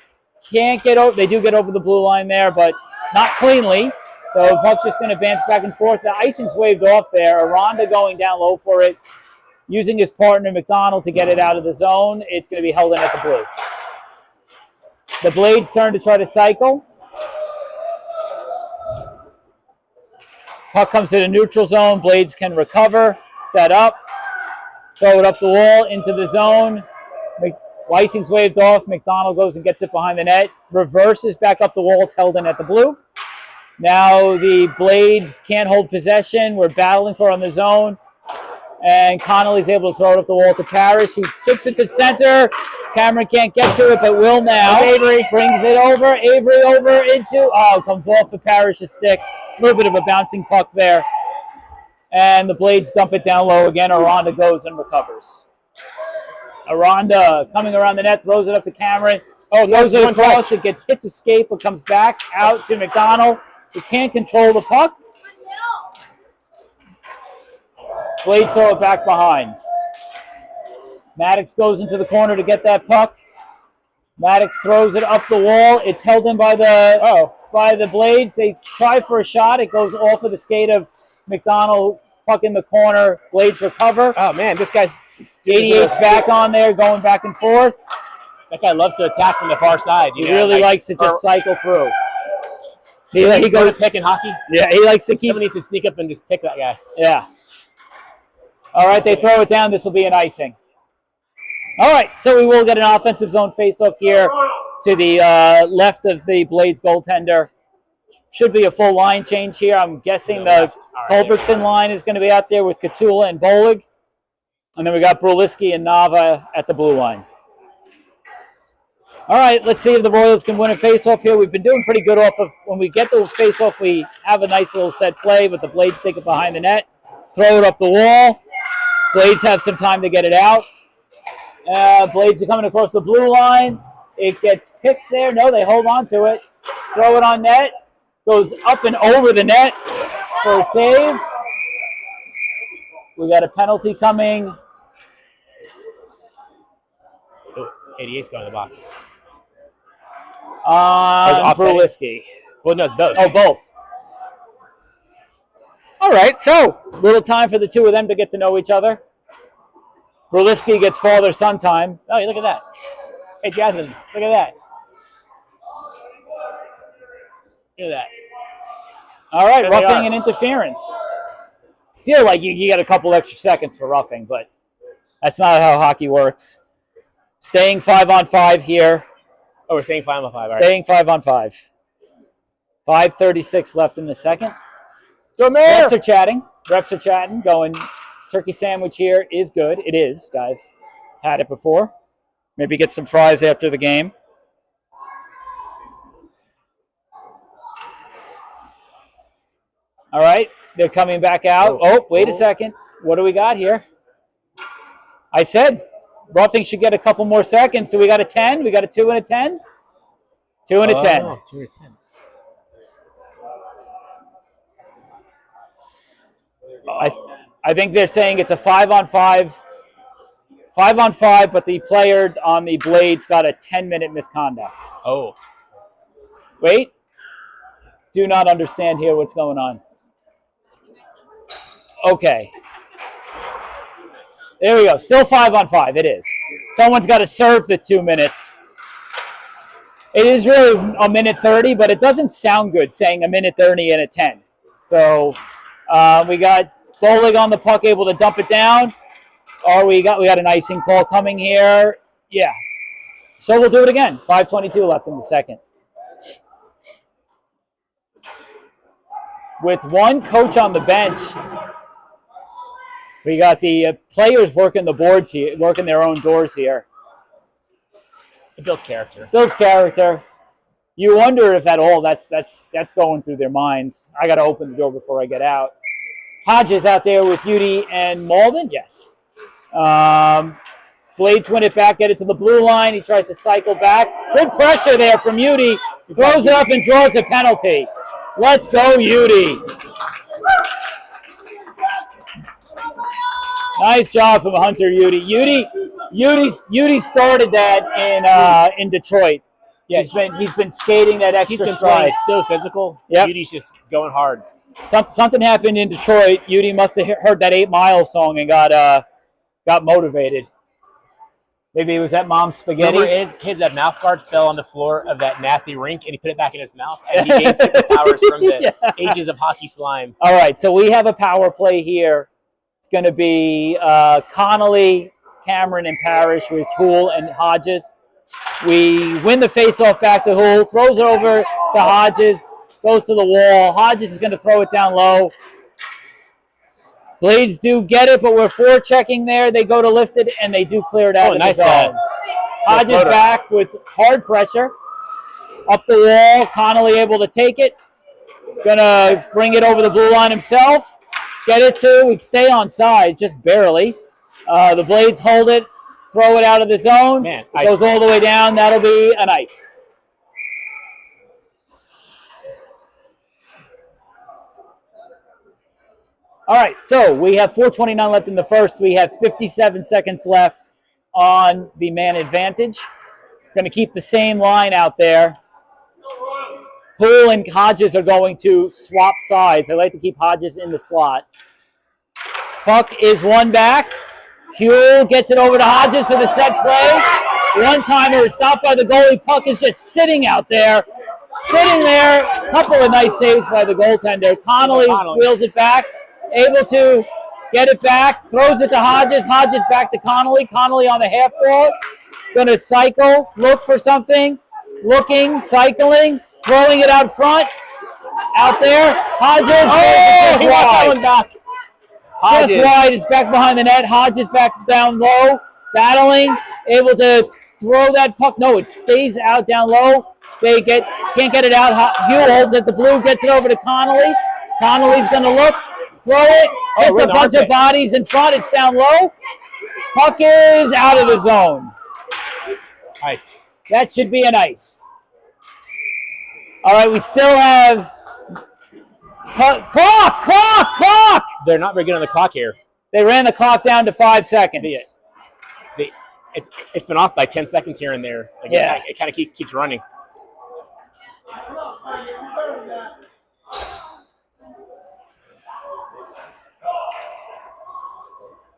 Can't get over. They do get over the blue line there, but not cleanly. So puck's just going to bounce back and forth. The icing's waved off there. Aranda going down low for it, using his partner McDonald to get it out of the zone. It's going to be held in at the blue. The Blades turn to try to cycle. Puck comes to the neutral zone. Blades can recover, set up, throw it up the wall into the zone. Icing's waved off. McDonald goes and gets it behind the net. Reverses back up the wall. It's held in at the blue. Now the Blades can't hold possession. We're battling for on the zone. And Connolly's able to throw it up the wall to Parrish. He chips it to center. Cameron can't get to it, but will now. Avery brings it over. Avery over into, comes off of Parrish's stick. A little bit of a bouncing puck there. And the Blades dump it down low again. Aranda goes and recovers. Aranda coming around the net, throws it up to Cameron. Goes it across. It gets hits escape, but comes back out to McDonald. He can't control the puck. Blades throw it back behind. Maddox goes into the corner to get that puck. Maddox throws it up the wall. It's held in by the Blades. They try for a shot. It goes off of the skate of McDonald. Puck in the corner. Blades recover. Oh man, this guy's 88's back on there, going back and forth. That guy loves to attack from the far side. He really likes to just cycle through. He goes to pick in hockey. Yeah, he likes to keep. Somebody needs to sneak up and just pick that guy. Yeah. All right, they throw it down. This will be an icing. All right, so we will get an offensive zone faceoff here to the left of the Blades goaltender. Should be a full line change here. I'm guessing the Culbertson line is going to be out there with Katula and Bolig. And then we got Brzezinski and Nava at the blue line. All right, let's see if the Royals can win a faceoff here. We've been doing pretty good off of, when we get the faceoff, we have a nice little set play, but the Blades take it behind the net, throw it up the wall. Blades have some time to get it out. Blades are coming across the blue line. It gets picked there. No, they hold on to it. Throw it on net. Goes up and over the net for a save. We got a penalty coming. 88's going in the box. Brzezinski. Well, no, it's both. Oh, both. All right, so little time for the two of them to get to know each other. Brzezinski gets father-son time. Oh, look at that. Hey, Jasmine, look at that. Look at that. All right, there roughing and interference. Feel like you get a couple extra seconds for roughing, but that's not how hockey works. Staying 5-on-5 here. Oh, we're staying 5-on-5. Staying 5-on-5. 5:36 left in the second. Go, Mayor! Refs are chatting. Going, turkey sandwich here is good. It is, guys. Had it before. Maybe get some fries after the game. All right, they're coming back out. Oh, wait a second. What do we got here? I said roughing should get a couple more seconds. So we got a 10. We got a 2 and a 10. 2 and a 10. 2 and a 10. I think they're saying it's a 5-on-5. 5-on-5, but the player on the Blades got a 10-minute misconduct. Oh. Wait. Do not understand here what's going on. Okay. There we go. Still 5-on-5. It is. Someone's got to serve the 2 minutes. It is really a minute 30, but it doesn't sound good saying a minute 30 and a 10. So we got Bolig on the puck, able to dump it down. Or we got an icing call coming here. Yeah. So we'll do it again. 5:22 left in the second. with one coach on the bench. We got the players working the boards here, working their own doors here. It builds character. Builds character. You wonder if at all that's going through their minds. I got to open the door before I get out. Hodges out there with Udy and Malden. Yes. Blades win it back, get it to the blue line. He tries to cycle back. Good pressure there from Udy. Throws it up and draws a penalty. Let's go, Udy. Nice job from Hunter Udy. Udy started that in Detroit. Yeah, he's been skating that extra He's been stride. playing so physical. Yep. Udy's just going hard. Something happened in Detroit. Udy must have heard that 8 Mile song and got motivated. Maybe it was that Mom's Spaghetti. Remember his mouth guard fell on the floor of that nasty rink, and he put it back in his mouth, and he gained superpowers from the ages of hockey slime. All right, so we have a power play here. It's going to be Connolly, Cameron, and Parrish with Houle and Hodges. We win the face-off back to Houle, throws it over to Hodges, goes to the wall. Hodges is going to throw it down low. Blades do get it, but we're forechecking there. They go to lift it, and they do clear it out of the zone. Hodges back with hard pressure. Up the wall, Connolly able to take it. Gonna bring it over the blue line himself. Get it to, we stay on side, just barely. The Blades hold it, throw it out of the zone. Man, it goes all the way down. That'll be an ice. All right, so we have 4:29 left in the first. We have 57 seconds left on the man advantage. Going to keep the same line out there. Houle and Hodges are going to swap sides. I like to keep Hodges in the slot. Puck is won back. Huell gets it over to Hodges for the set play. One-timer is stopped by the goalie. Puck is just sitting out there. Sitting there. A couple of nice saves by the goaltender. Connolly wheels it back. Able to get it back. Throws it to Hodges. Hodges back to Connolly. Connolly on the half wall. Going to cycle. Look for something. Looking. Cycling. Throwing it out front. Out there. Hodges. He got that one back. Just wide. It's back behind the net. Hodges back down low. Battling. Able to throw that puck. No, it stays out down low. They can't get it out. Huell holds it. The blue gets it over to Connolly. Connolly's going to look. Throw it. It's a bunch of bodies in front. It's down low. Puck is out of the zone. Ice. That should be an ice. All right, we still have clock. They're not very good on the clock here. They ran the clock down to 5 seconds. It's been off by 10 seconds here and there. Like, yeah. It kind of keeps running.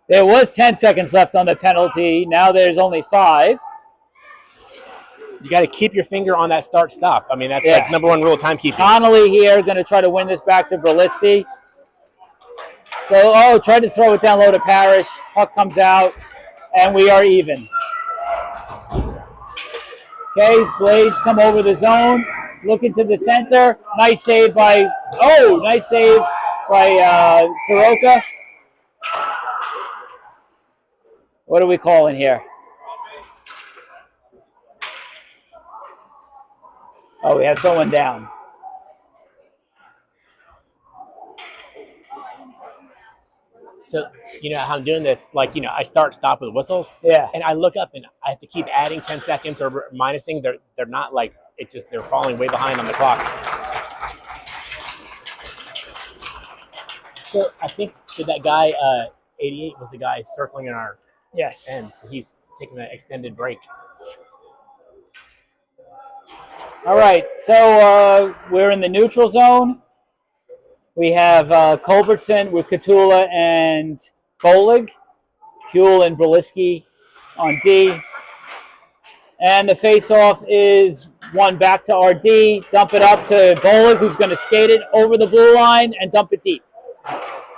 There was 10 seconds left on the penalty. Now there's only 5. You got to keep your finger on that start-stop. I mean, that's like number one rule of timekeeping. Connolly here going to try to win this back to Berlisti. So, tried to throw it down low to Parrish. Puck comes out, and we are even. Okay, Blades come over the zone, look into the center. Nice save by Soroka. What are we calling here? Oh, we have someone down. So, you know, how I'm doing this, like, you know, I stop with whistles. Yeah. And I look up and I have to keep adding 10 seconds or minusing. They're not like, they're falling way behind on the clock. So I think, that guy, 88 was the guy circling in our end. So he's taking an extended break. All right, so we're in the neutral zone. We have Culbertson with Catula and Bolig, Huell and Berliski on D. And the face-off is one back to RD, dump it up to Bolig, who's going to skate it over the blue line and dump it deep.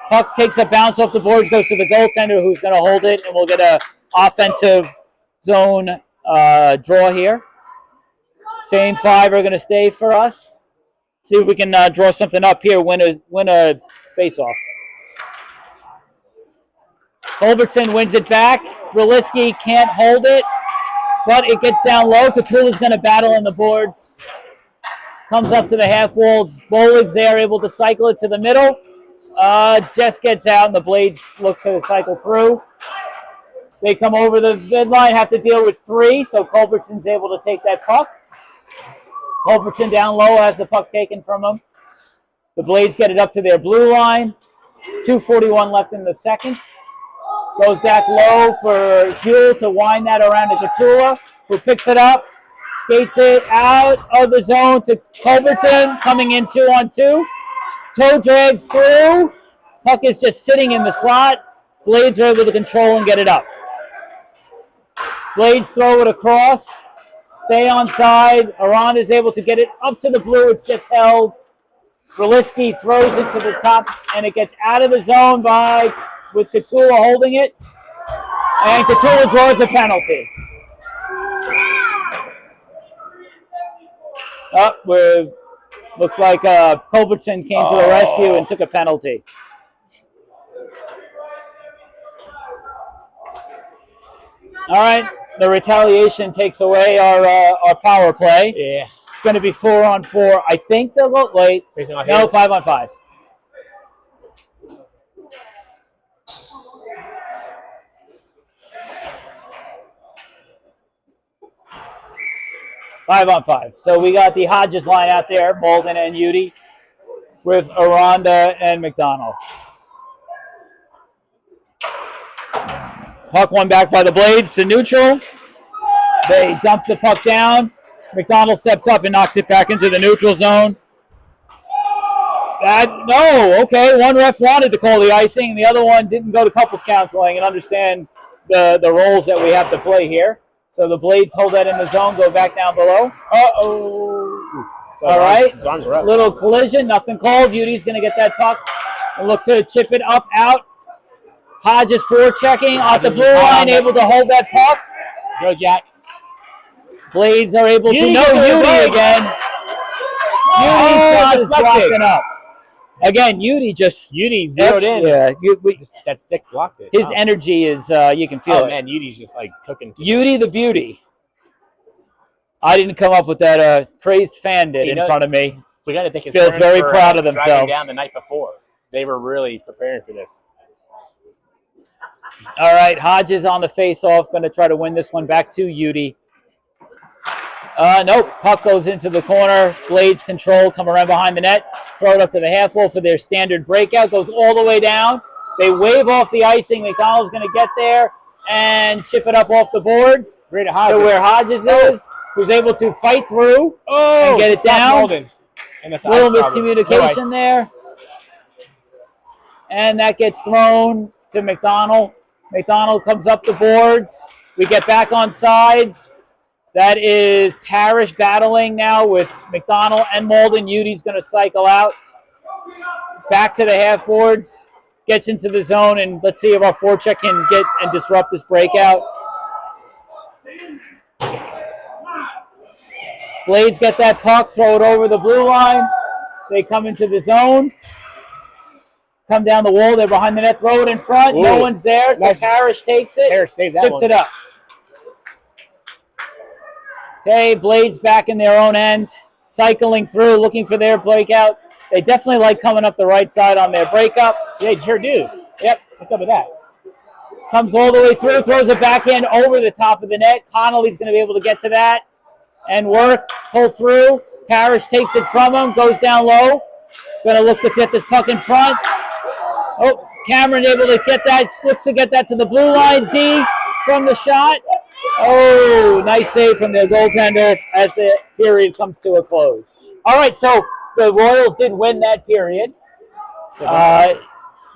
Puck takes a bounce off the boards, goes to the goaltender, who's going to hold it, and we'll get an offensive zone draw here. Same 5 are going to stay for us. See if we can draw something up here. Win a face-off. Culbertson wins it back. Brzezinski can't hold it, but it gets down low. Cthulhu's going to battle in the boards. Comes up to the half wall. Bolig's there, able to cycle it to the middle. Just gets out, and the Blades look to cycle through. They come over the midline, have to deal with 3, so Culbertson's able to take that puck. Culbertson down low has the puck taken from him. The Blades get it up to their blue line. 2:41 left in the second. Goes back low for Huell to wind that around to Cthulhu, who picks it up, skates it out of the zone to Culbertson, coming in 2-on-2. Toe drags through. Puck is just sitting in the slot. Blades are able to control and get it up. Blades throw it across. Stay on side. Arand is able to get it up to the blue. It's just held. Brzezinski throws it to the top, and it gets out of the zone with Cthulhu holding it. And Cthulhu draws a penalty. Looks like Culbertson came to the rescue and took a penalty. All right, the retaliation takes away our power play. Yeah. It's going to be 4-on-4. I think they'll go late. No, 5-on-5. Five-on-5. So we got the Hodges line out there, Bolden and Udy, with Aranda and McDonald. Puck won back by the Blades to neutral. They dump the puck down. McDonald steps up and knocks it back into the neutral zone. Okay. One ref wanted to call the icing, and the other one didn't go to couples counseling and understand the roles that we have to play here. So the Blades hold that in the zone, go back down below. All right. Little collision, nothing called. Udy's going to get that puck and look to chip it up, out. Hodges forechecking off the blue line, able to hold that puck. Go, Jack. Blades are able to Udy again. Udy's shot is dropping up. Again, Udy zeroed in. Yeah, that stick blocked it. His energy is, you can feel it. Oh, man, Udy's just like cooking. Udy the beauty. I didn't come up with that. Crazed fan did in front of me. We got to think his feels very proud of themselves. Down the night before. They were really preparing for this. All right, Hodges on the face-off, going to try to win this one back to Udy. Nope, puck goes into the corner. Blades control, come around behind the net, throw it up to the half wall for their standard breakout. Goes all the way down. They wave off the icing. McDonald's going to get there and chip it up off the boards to where Hodges is, who's able to fight through and get it down. And that's little miscommunication there. And that gets thrown to McDonald. McDonald comes up the boards. We get back on sides. That is Parrish battling now with McDonald and Malden. Udy's going to cycle out. Back to the half boards. Gets into the zone, and let's see if our forecheck can get and disrupt this breakout. Blades get that puck, throw it over the blue line. They come into the zone. Come down the wall. They're behind the net. Throw it in front. Ooh. No one's there, so Parrish takes it. Parrish saved that chips one. It up. Okay, Blades back in their own end. Cycling through, looking for their breakout. They definitely like coming up the right side on their breakup. They sure do. Yep. What's up with that? Comes all the way through, throws it backhand over the top of the net. Connolly's going to be able to get to that and work, pull through. Parrish takes it from him, goes down low. Going to look to get this puck in front. Oh, Cameron able to get that, looks to get that to the blue line. D from the shot. Oh, nice save from the goaltender as the period comes to a close. All right, so the Royals did win that period.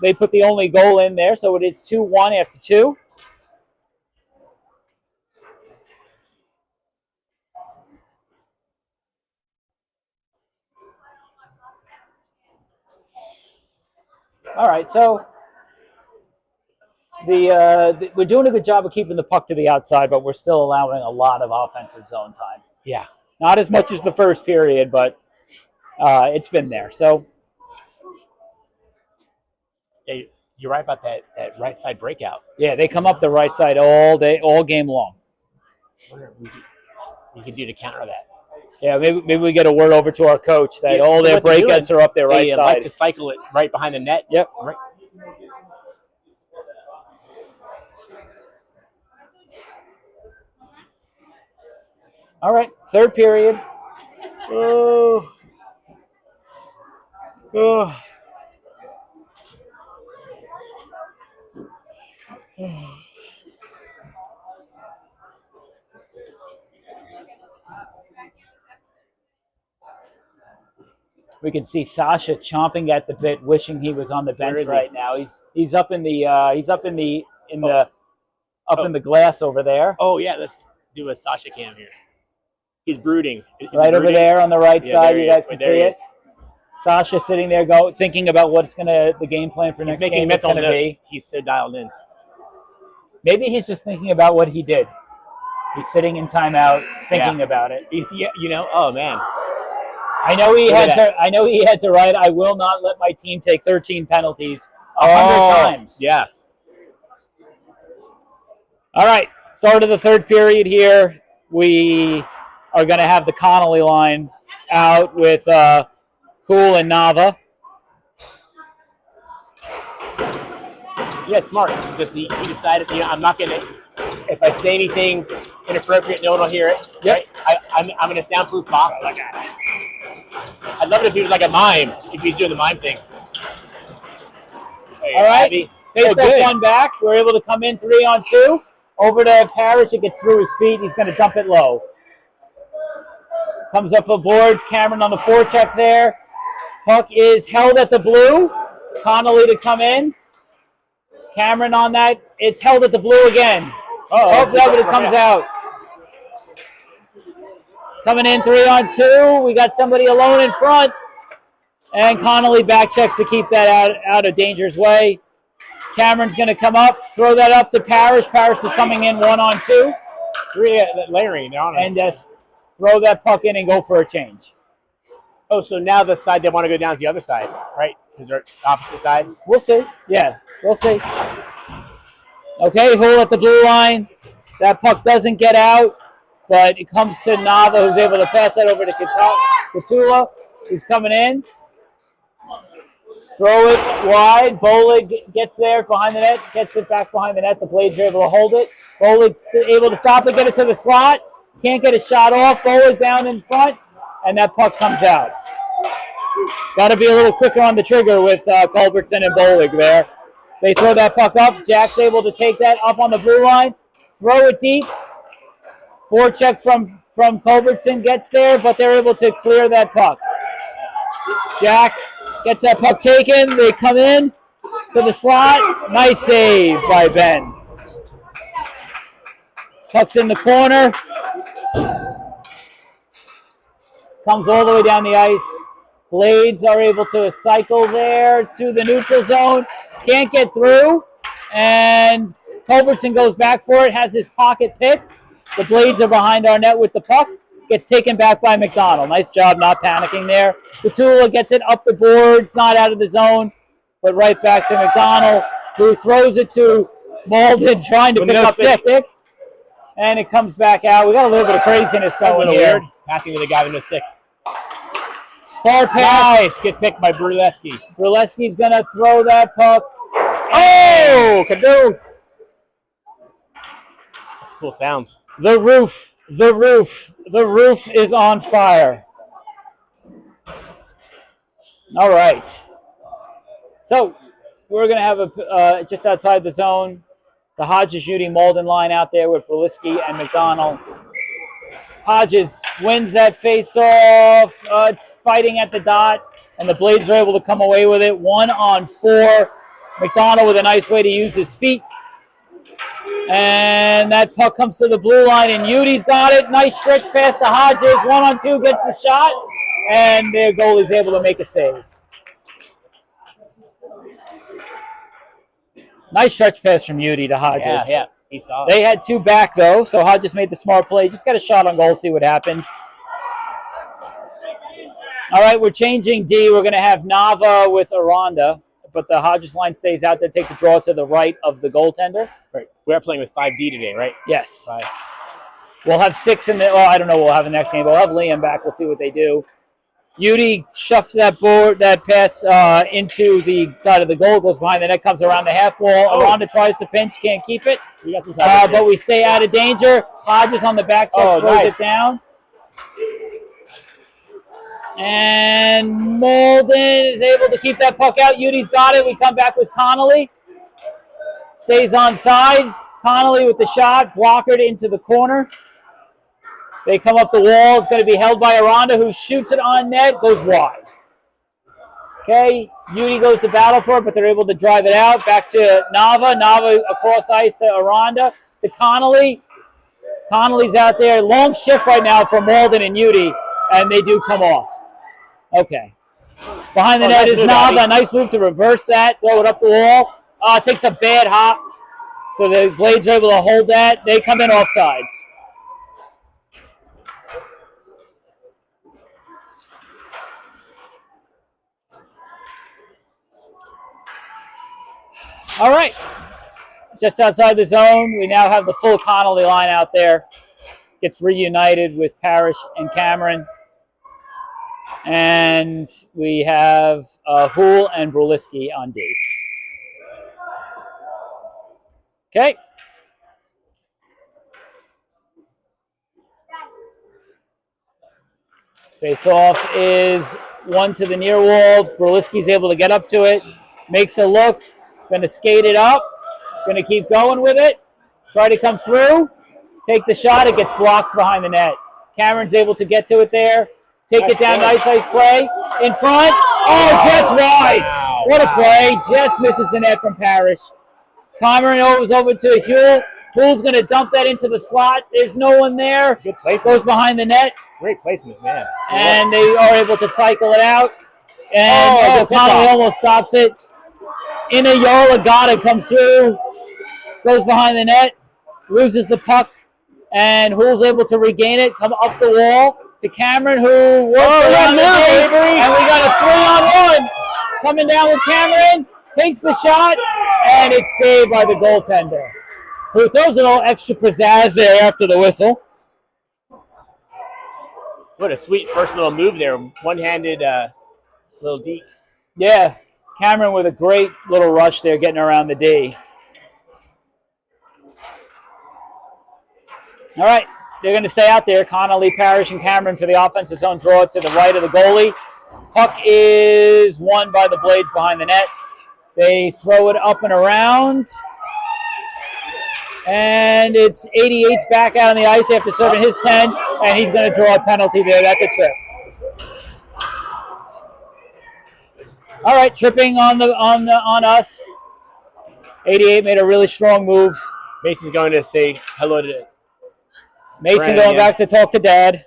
They put the only goal in there, so it is 2-1 after 2. All right, so we're doing a good job of keeping the puck to the outside, but we're still allowing a lot of offensive zone time. Yeah. Not as much as the first period, but It's been there. So Hey, you're right about that right side breakout. yeah, they come up the right side all day, all game long. I wonder if we could do to counter that. Yeah, maybe we get a word over to our coach that all their breakouts are up their right side. They like to cycle it right behind the net. Yep. Right. All right, third period. Oh. Oh. We can see Sasha chomping at the bit, wishing he was on the bench right now. He's up in the in the glass over there. Oh yeah, let's do a Sasha cam here. He's brooding. Right over there on the right side, you guys can see it. Sasha sitting there, thinking about what's the game plan for next game. He's making mental notes. He's so dialed in. Maybe he's just thinking about what he did. He's sitting in timeout, thinking about it. Oh man. I know he had to write, I will not let my team take 13 penalties 100 times. Yes. All right, start of the third period here. We are going to have the Connolly line out with Cool and Nava. Yeah, smart. Just he decided, I'm not going to, if I say anything inappropriate, no one will hear it. Yep. Right? I'm in a soundproof box. I'd love it if he was like a mime, if he's doing the mime thing. All right, face-off one back. We're able to come in 3-on-2. Over to Parrish. It gets through his feet. He's going to dump it low. Comes up the boards. Cameron on the forecheck there. Puck is held at the blue. Connolly to come in. Cameron on that. It's held at the blue again. But it comes out. Coming in 3-on-2. We got somebody alone in front. And Connolly back checks to keep that out of danger's way. Cameron's going to come up, throw that up to Parrish. Parrish is coming in 1-on-2. Layering on it. And just throw that puck in and go for a change. Oh, so now the side they want to go down is the other side, right? Because they're opposite side? We'll see. Yeah, we'll see. Okay, Hull at the blue line. That puck doesn't get out, but it comes to Nava, who's able to pass that over to Katula, who's coming in. Throw it wide. Bolig gets there behind the net, gets it back behind the net. The Blades are able to hold it. Bolig's able to stop it, get it to the slot. Can't get a shot off. Bolig down in front, and that puck comes out. Got to be a little quicker on the trigger with Culbertson and Bolig there. They throw that puck up. Jack's able to take that up on the blue line. Throw it deep. Forecheck from Culbertson gets there, but they're able to clear that puck. Jack gets that puck taken. They come in to the slot. Nice save by Ben. Puck's in the corner. Comes all the way down the ice. Blades are able to cycle there to the neutral zone. Can't get through. And Culbertson goes back for it. Has his pocket picked. The Blades are behind our net with the puck. Gets taken back by McDonald. Nice job not panicking there. Katula gets it up the boards, not out of the zone, but right back to McDonald, who throws it to Malden, trying to pick up his stick. And it comes back out. We got a little bit of craziness going here. Weird. Passing to the guy with no stick. Far pass. Nice. Good pick by Brulesky. Brulesky's going to throw that puck. Oh, Kadoon. That's a cool sound. The roof is on fire. All right. So we're going to have a just outside the zone, the Hodges shooting Malden line out there with Brulesky and McDonald. Hodges wins that face-off. It's fighting at the dot, and the Blades are able to come away with it. 1-on-4. McDonald with a nice way to use his feet. And that puck comes to the blue line, and Udy's got it. Nice stretch pass to Hodges. 1-on-2 gets the shot, and their goalie's able to make a save. Nice stretch pass from Udy to Hodges. Yeah, he saw it. They had two back, though, so Hodges made the smart play. Just got a shot on goal, see what happens. All right, we're changing D. We're going to have Nava with Aranda, but the Hodges line stays out there. Take the draw to the right of the goaltender. Right. We're playing with 5D today, right? Yes. 5. We'll have 6 in the. Well, I don't know. We'll have the next game. But we'll have Liam back. We'll see what they do. Udy shuffs that pass into the side of the goal. Goes behind the net. Comes around the half wall. Oh. Aranda tries to pinch. Can't keep it. We got some time But we stay out of danger. Hodges on the back check throws it down. And Molden is able to keep that puck out. Udy's got it. We come back with Connolly. Stays on side. Connolly with the shot. Blockered into the corner. They come up the wall. It's going to be held by Aranda, who shoots it on net. Goes wide. Okay. Udy goes to battle for it, but they're able to drive it out. Back to Nava. Nava across ice to Aranda. To Connolly. Connolly's out there. Long shift right now for Molden and Udy, and they do come off. Okay. Behind the net is Nava. Nice move to reverse that. Throw it up the wall. Takes a bad hop. So the Blades are able to hold that. They come in offsides. All right. Just outside the zone, we now have the full Connolly line out there. Gets reunited with Parrish and Cameron. And we have Hool and Bruliski on D. Okay. Face off is one to the near wall. Bruliski's able to get up to it. Makes a look. Going to skate it up. Going to keep going with it. Try to come through. Take the shot. It gets blocked behind the net. Cameron's able to get to it there. Take it down. Nice play. In front. Oh, just wide. Wow. What a play. Just misses the net from Parrish. Cameron goes over to Huell. Huell's going to dump that into the slot. There's no one there. Good placement. Goes behind the net. Great placement, man. And they are able to cycle it out. And Connolly almost stops it. Ina Yarlagata comes through. Goes behind the net. Loses the puck. And Huell's able to regain it. Come up the wall to Cameron, who works around the Avery. And we got a 3-on-1 coming down with Cameron. Takes the shot. And it's saved by the goaltender, who throws a little extra pizzazz there after the whistle. What a sweet first little move there. One-handed little deke. Yeah, Cameron with a great little rush there getting around the D. All right, they're going to stay out there. Connolly, Parrish, and Cameron for the offensive zone. Draw it to the right of the goalie. Puck is won by the Blades behind the net. They throw it up and around. And it's 88's back out on the ice after serving his 10, and he's going to draw a penalty there. That's a trip. All right, tripping on us. 88 made a really strong move. Mason's going to say hello to Mason Brandon, going back to talk to Dad.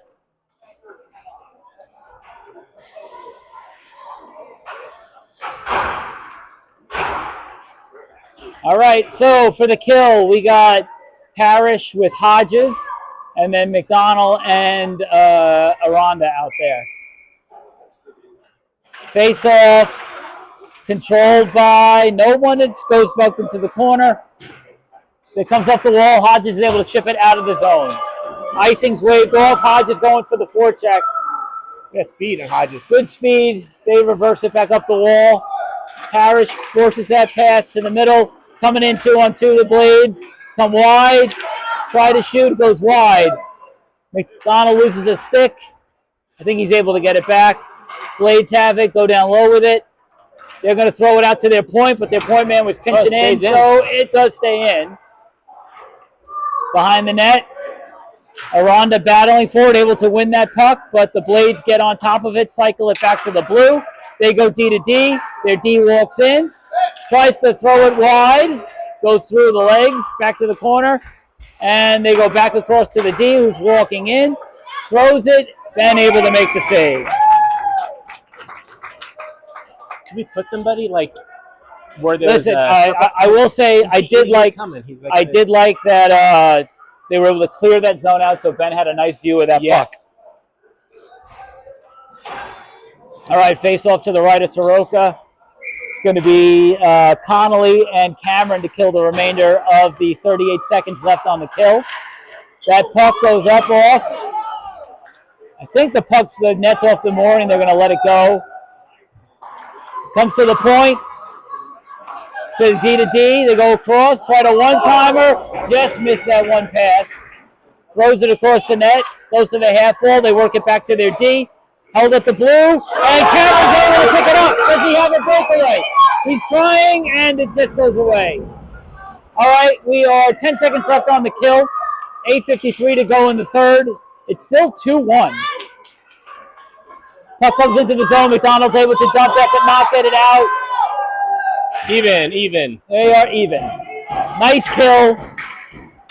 All right, so for the kill, we got Parrish with Hodges, and then McDonald and Aranda out there. Face off, controlled by no one. It goes back into the corner. It comes up the wall. Hodges is able to chip it out of the zone. Icing's waved off. Hodges going for the forecheck. Got speed on Hodges. Good speed. They reverse it back up the wall. Parrish forces that pass to the middle. Coming in 2-on-2, the Blades come wide. Try to shoot, goes wide. McDonald loses a stick. I think he's able to get it back. Blades have it, go down low with it. They're going to throw it out to their point, but their point man was pinching in, so it does stay in. Behind the net, Aranda battling for it, able to win that puck, but the Blades get on top of it, cycle it back to the blue. They go D to D. Their D walks in, tries to throw it wide, goes through the legs, back to the corner, and they go back across to the D, who's walking in, throws it, then able to make the save. Can we put somebody like where Listen, there's I will say I did like that they were able to clear that zone out, so Ben had a nice view of that puck. All right, face off to the right of Soroka. It's going to be Connolly and Cameron to kill the remainder of the 38 seconds left on the kill. That puck goes up off. I think the net's off the mooring. They're going to let it go. Comes to the point. To D to D. They go across. Try to one-timer. Just missed that one pass. Throws it across the net. Goes to the half wall. They work it back to their D. Held at the blue. And Cameron's able to pick it up. Does he have a breakaway? He's trying, and it just goes away. All right, we are 10 seconds left on the kill. 8:53 to go in the third. It's still 2-1. Puck comes into the zone. McDonald's able to dump that, but not get it out. Even. They are even. Nice kill.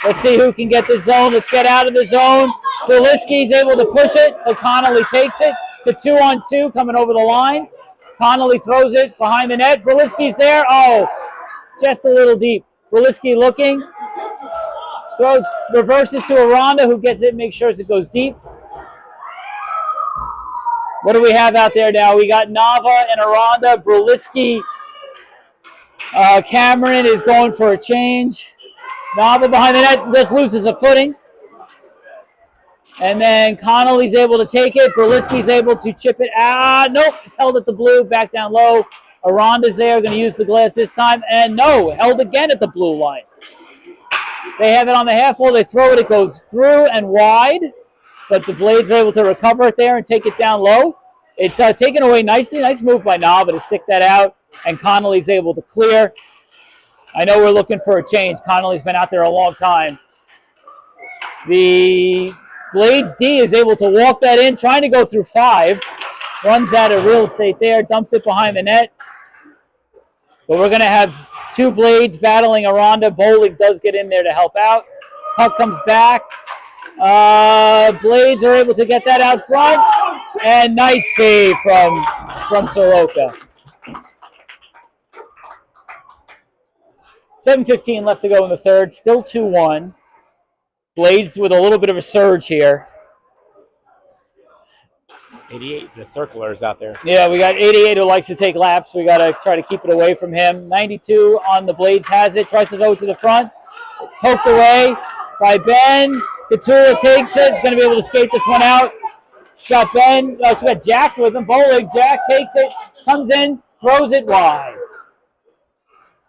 Let's see who can get the zone. Let's get out of the zone. Berliski's able to push it, so Connolly takes it to 2-on-2 coming over the line. Connolly throws it behind the net. Berliski's there. Oh, just a little deep. Berliski looking. Throw reverses to Aranda, who gets it, makes sure it goes deep. What do we have out there now? We got Nava and Aranda. Berliski. Cameron is going for a change. Nava behind the net just loses a footing. And then Connolly's able to take it. Berliski's able to chip it. Nope. It's held at the blue, back down low. Aranda's there, going to use the glass this time. And no, held again at the blue line. They have it on the half wall. They throw it. It goes through and wide. But the Blades are able to recover it there and take it down low. It's taken away nicely. Nice move by Nava to stick that out. And Connolly's able to clear. I know we're looking for a change. Connolly's been out there a long time. The Blades D is able to walk that in, trying to go through 5. Runs out of real estate there, dumps it behind the net. But we're going to have 2 Blades battling Aranda. Bowling does get in there to help out. Puck comes back. Blades are able to get that out front. And nice save from Soroka. 7:15 left to go in the third. Still 2-1. Blades with a little bit of a surge here. 88, the circler's out there. Yeah, we got 88 who likes to take laps. We got to try to keep it away from him. 92 on the Blades has it. Tries to go to the front. Poked away by Ben. Katula takes it. He's going to be able to skate this one out. She's got she got Jack with him. Bowling. Jack takes it. Comes in. Throws it wide.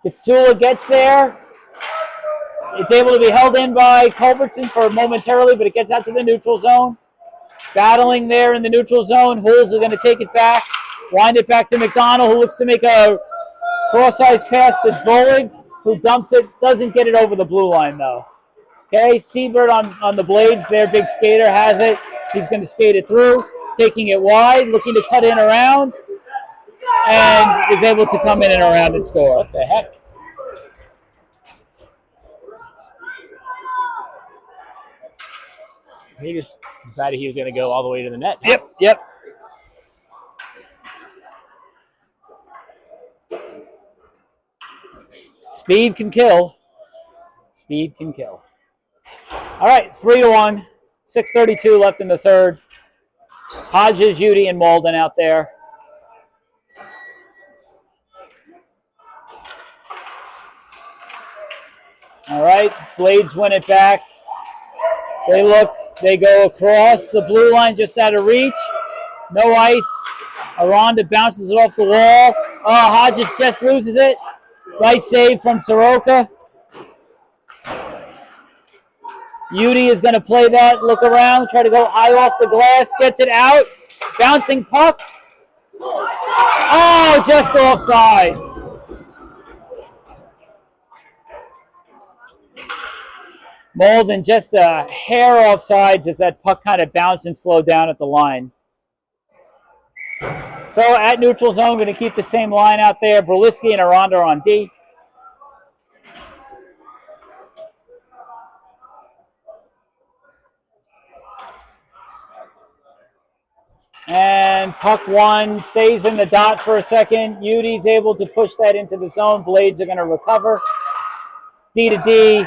Katula gets there. It's able to be held in by Culbertson for momentarily, but it gets out to the neutral zone. Battling there in the neutral zone. Hulls are going to take it back. Wind it back to McDonald, who looks to make a cross-ice pass to Bowling, who dumps it. Doesn't get it over the blue line, though. Okay, Seabird on the Blades there. Big skater has it. He's going to skate it through. Taking it wide. Looking to cut in around. And is able to come in and around and score. What the heck? He just decided he was going to go all the way to the net. Yep. Speed can kill. Speed can kill. All right, 3-1. 6:32 left in the third. Hodges, Udy, and Malden out there. All right, Blades win it back. They look, they go across the blue line just out of reach. No ice. Aranda bounces it off the wall. Hodges just loses it. Nice save from Soroka. Udy is going to play that, look around, try to go high off the glass, gets it out. Bouncing puck. Oh, just offsides. Malden just a hair off sides as that puck kind of bounced and slowed down at the line. So at neutral zone, going to keep the same line out there. Berliski and Aranda are on D. And puck one stays in the dot for a second. Udy's able to push that into the zone. Blades are going to recover. D to D.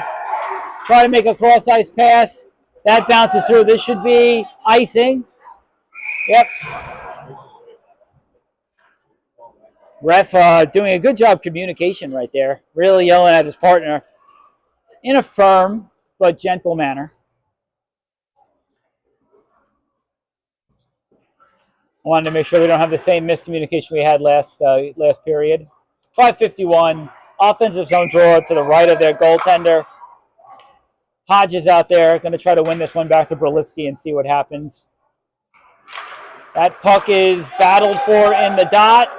Try to make a cross-ice pass. That bounces through. This should be icing. Yep. Ref doing a good job communication right there. Really yelling at his partner in a firm but gentle manner. Wanted to make sure we don't have the same miscommunication we had last period. 5:51, offensive zone draw to the right of their goaltender. Hodges out there, going to try to win this one back to Berlitsky and see what happens. That puck is battled for in the dot,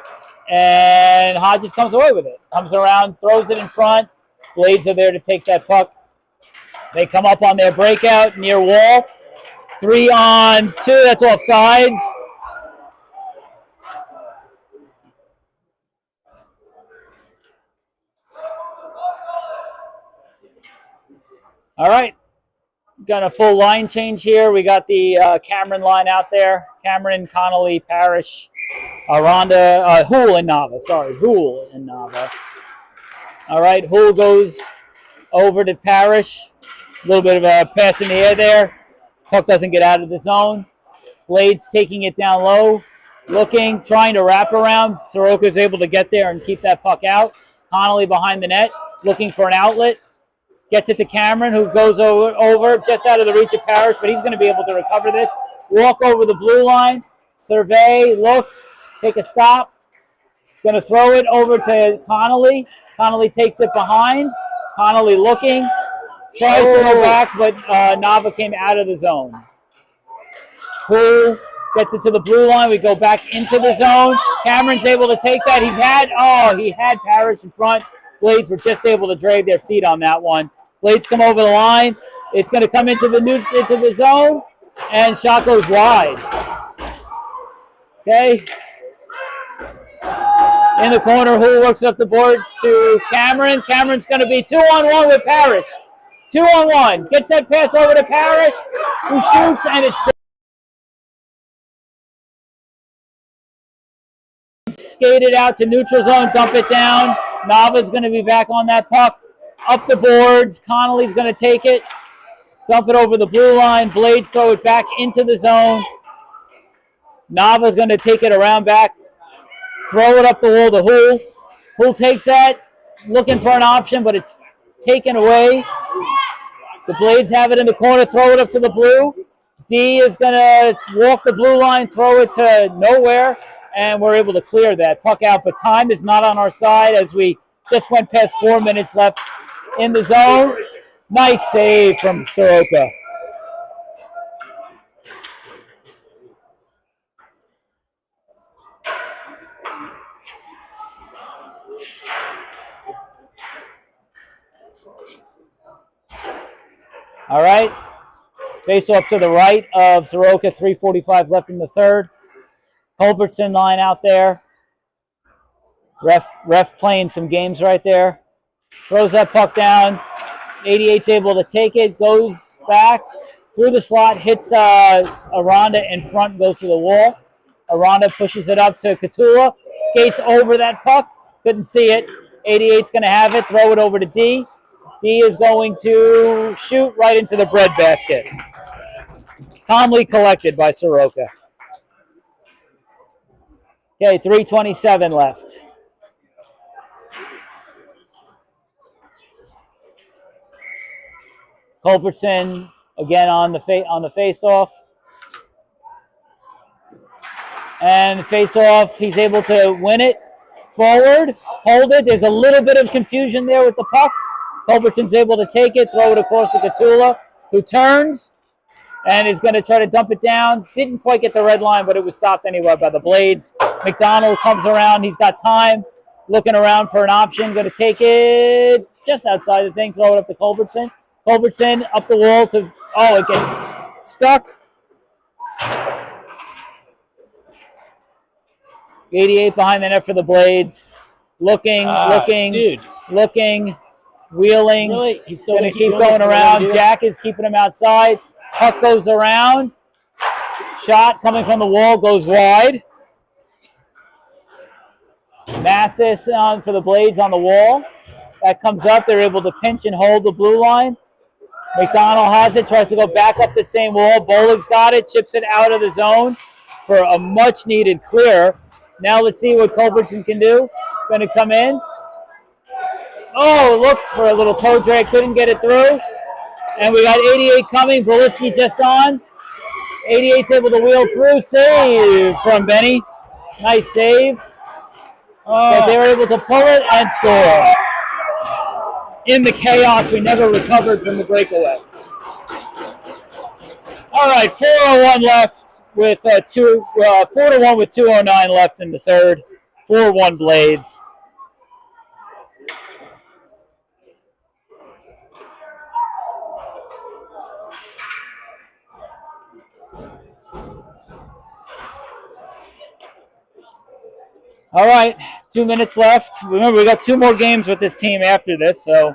and Hodges comes away with it. Comes around, throws it in front. Blades are there to take that puck. They come up on their breakout near wall. 3-on-2, that's offsides. All right, got a full line change here. We got the Cameron line out there. Cameron, Connolly, Parrish, Aranda, Houle and Nava. Sorry, Houle and Nava. All right, Houle goes over to Parrish. A little bit of a pass in the air there. Puck doesn't get out of the zone. Blades taking it down low, looking, trying to wrap around. Soroka's able to get there and keep that puck out. Connolly behind the net, looking for an outlet. Gets it to Cameron, who goes over just out of the reach of Parrish, but he's going to be able to recover this. Walk over the blue line, survey, look, take a stop. Going to throw it over to Connolly. Connolly takes it behind. Connolly looking, tries to go back, but Nava came out of the zone. Who gets it to the blue line. We go back into the zone. Cameron's able to take that. He had Parrish in front. Blades were just able to drag their feet on that one. Blades come over the line. It's going to come into the zone, and shot goes wide. Okay. In the corner, Hull works up the boards to Cameron. Cameron's going to be 2-on-1 with Parrish. 2-on-1. Gets that pass over to Parrish, who shoots, and it's skated out to neutral zone, dump it down. Nava's going to be back on that puck. Up the boards. Connolly's going to take it. Dump it over the blue line. Blades throw it back into the zone. Nava's going to take it around back. Throw it up the wall to Hull. Hull takes that. Looking for an option, but it's taken away. The Blades have it in the corner. Throw it up to the blue. D is going to walk the blue line, throw it to nowhere, and we're able to clear that puck out. But time is not on our side as we just went past 4 minutes left in the zone. Nice save from Soroka. All right. Face off to the right of Soroka. 3:45 left in the third. Culbertson line out there. Ref playing some games right there. Throws that puck down. 88's able to take it. Goes back through the slot. Hits Aranda in front. Goes to the wall. Aranda pushes it up to Catula. Skates over that puck. Couldn't see it. 88's going to have it. Throw it over to D. D is going to shoot right into the breadbasket. Calmly collected by Soroka. Okay, 3:27 left. Culbertson again on the face-off. And the face-off, he's able to win it forward, hold it. There's a little bit of confusion there with the puck. Culbertson's able to take it, throw it across to Catula, who turns and is going to try to dump it down. Didn't quite get the red line, but it was stopped anyway by the Blades. McDonald comes around. He's got time. Looking around for an option. Going to take it just outside the thing. Throw it up to Culbertson. Culbertson up the wall to... Oh, it gets stuck. 88 behind the net for the Blades. Looking, wheeling. Really? He's still going to keep going around. Jack is keeping him outside. Puck goes around. Shot coming from the wall goes wide. Mathis on for the Blades on the wall. That comes up. They're able to pinch and hold the blue line. McDonald has it. Tries to go back up the same wall. Bolig's got it. Chips it out of the zone for a much-needed clear. Now let's see what Culbertson can do. Going to come in. Oh, looked for a little toe drag, couldn't get it through. And we got 88 coming. Beliski just on. 88's able to wheel through. Save from Benny. Nice save. But they were able to pull it and score. In the chaos, we never recovered from the breakaway. All right, 4:01 left with 4-1 with 2:09 left in the third. 4-1 Blades. All right, 2 minutes left. Remember, we got 2 more games with this team after this, so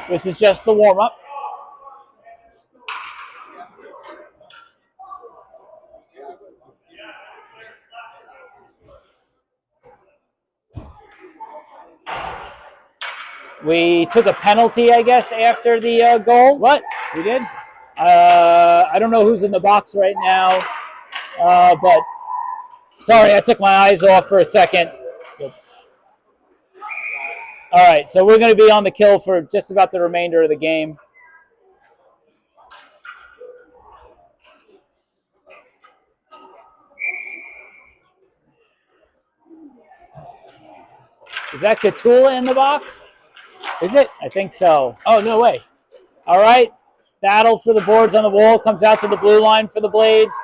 this is just the warm-up. We took a penalty, I guess, after the goal. What? We did? I don't know who's in the box right now, but sorry, I took my eyes off for a second. All right, so we're going to be on the kill for just about the remainder of the game. Is that Catula in the box? Is it? I think so. Oh, no way. All right, battle for the boards on the wall. Comes out to the blue line for the Blades.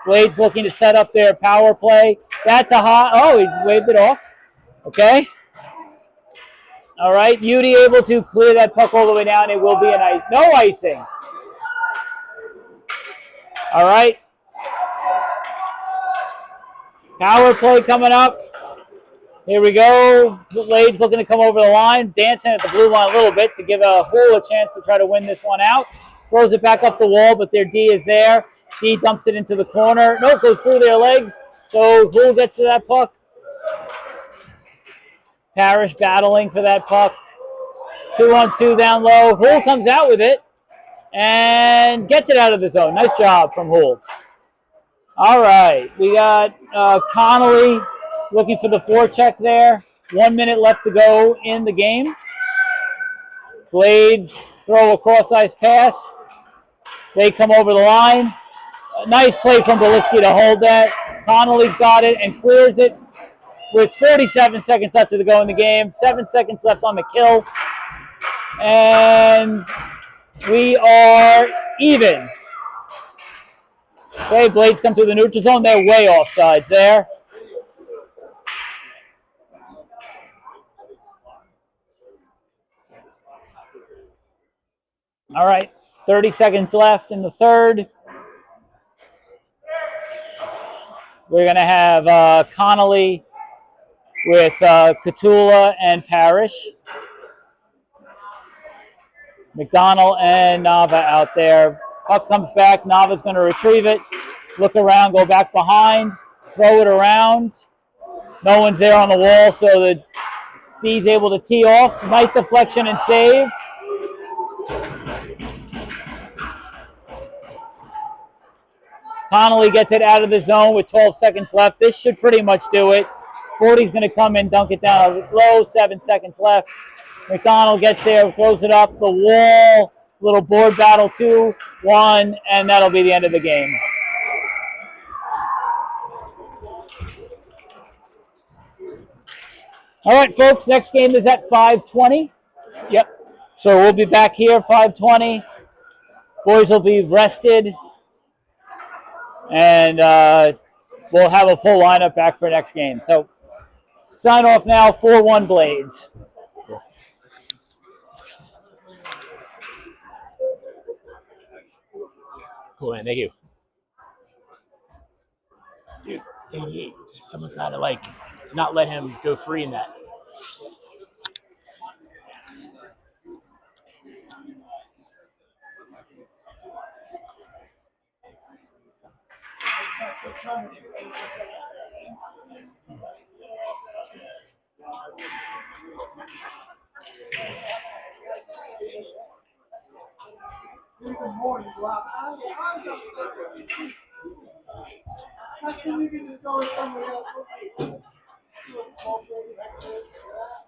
Blades looking to set up their power play. That's a hot. Oh, he waved it off. Okay. All right, Udy able to clear that puck all the way down. It will be an ice. No icing. All right. Power play coming up. Here we go. Blades looking to come over the line, dancing at the blue line a little bit to give Hull a chance to try to win this one out. Throws it back up the wall, but their D is there. D dumps it into the corner. No, it goes through their legs. So Hull gets to that puck. Parrish battling for that puck. 2-on-2 down low. Hull comes out with it and gets it out of the zone. Nice job from Hull. All right, we got Connolly looking for the forecheck there. 1 minute left to go in the game. Blades throw a cross-ice pass. They come over the line. A nice play from Beliski to hold that. Connolly's got it and clears it with 47 seconds left to go in the game. 7 seconds left on the kill. And we are even. Okay, Blades come through the neutral zone. They're way offsides there. All right, 30 seconds left in the third. We're going to have Connolly with Catula and Parrish. McDonald and Nava out there. Puck comes back. Nava's going to retrieve it. Look around, go back behind, throw it around. No one's there on the wall, so the D's able to tee off. Nice deflection and save. Connolly gets it out of the zone with 12 seconds left. This should pretty much do it. 40's going to come in, dunk it down low. 7 seconds left. McDonald gets there, throws it up the wall. Little board battle, 2-1, and that'll be the end of the game. All right, folks, next game is at 5:20. Yep. So we'll be back here, 5:20. Boys will be rested. And we'll have a full lineup back for next game. So sign off now, 4-1 Blades. Cool, man. Thank you. Dude, 88. Someone's got to, not let him go free in that. Good morning, Rob. I think you can just go with someone else. do a small building activity for that.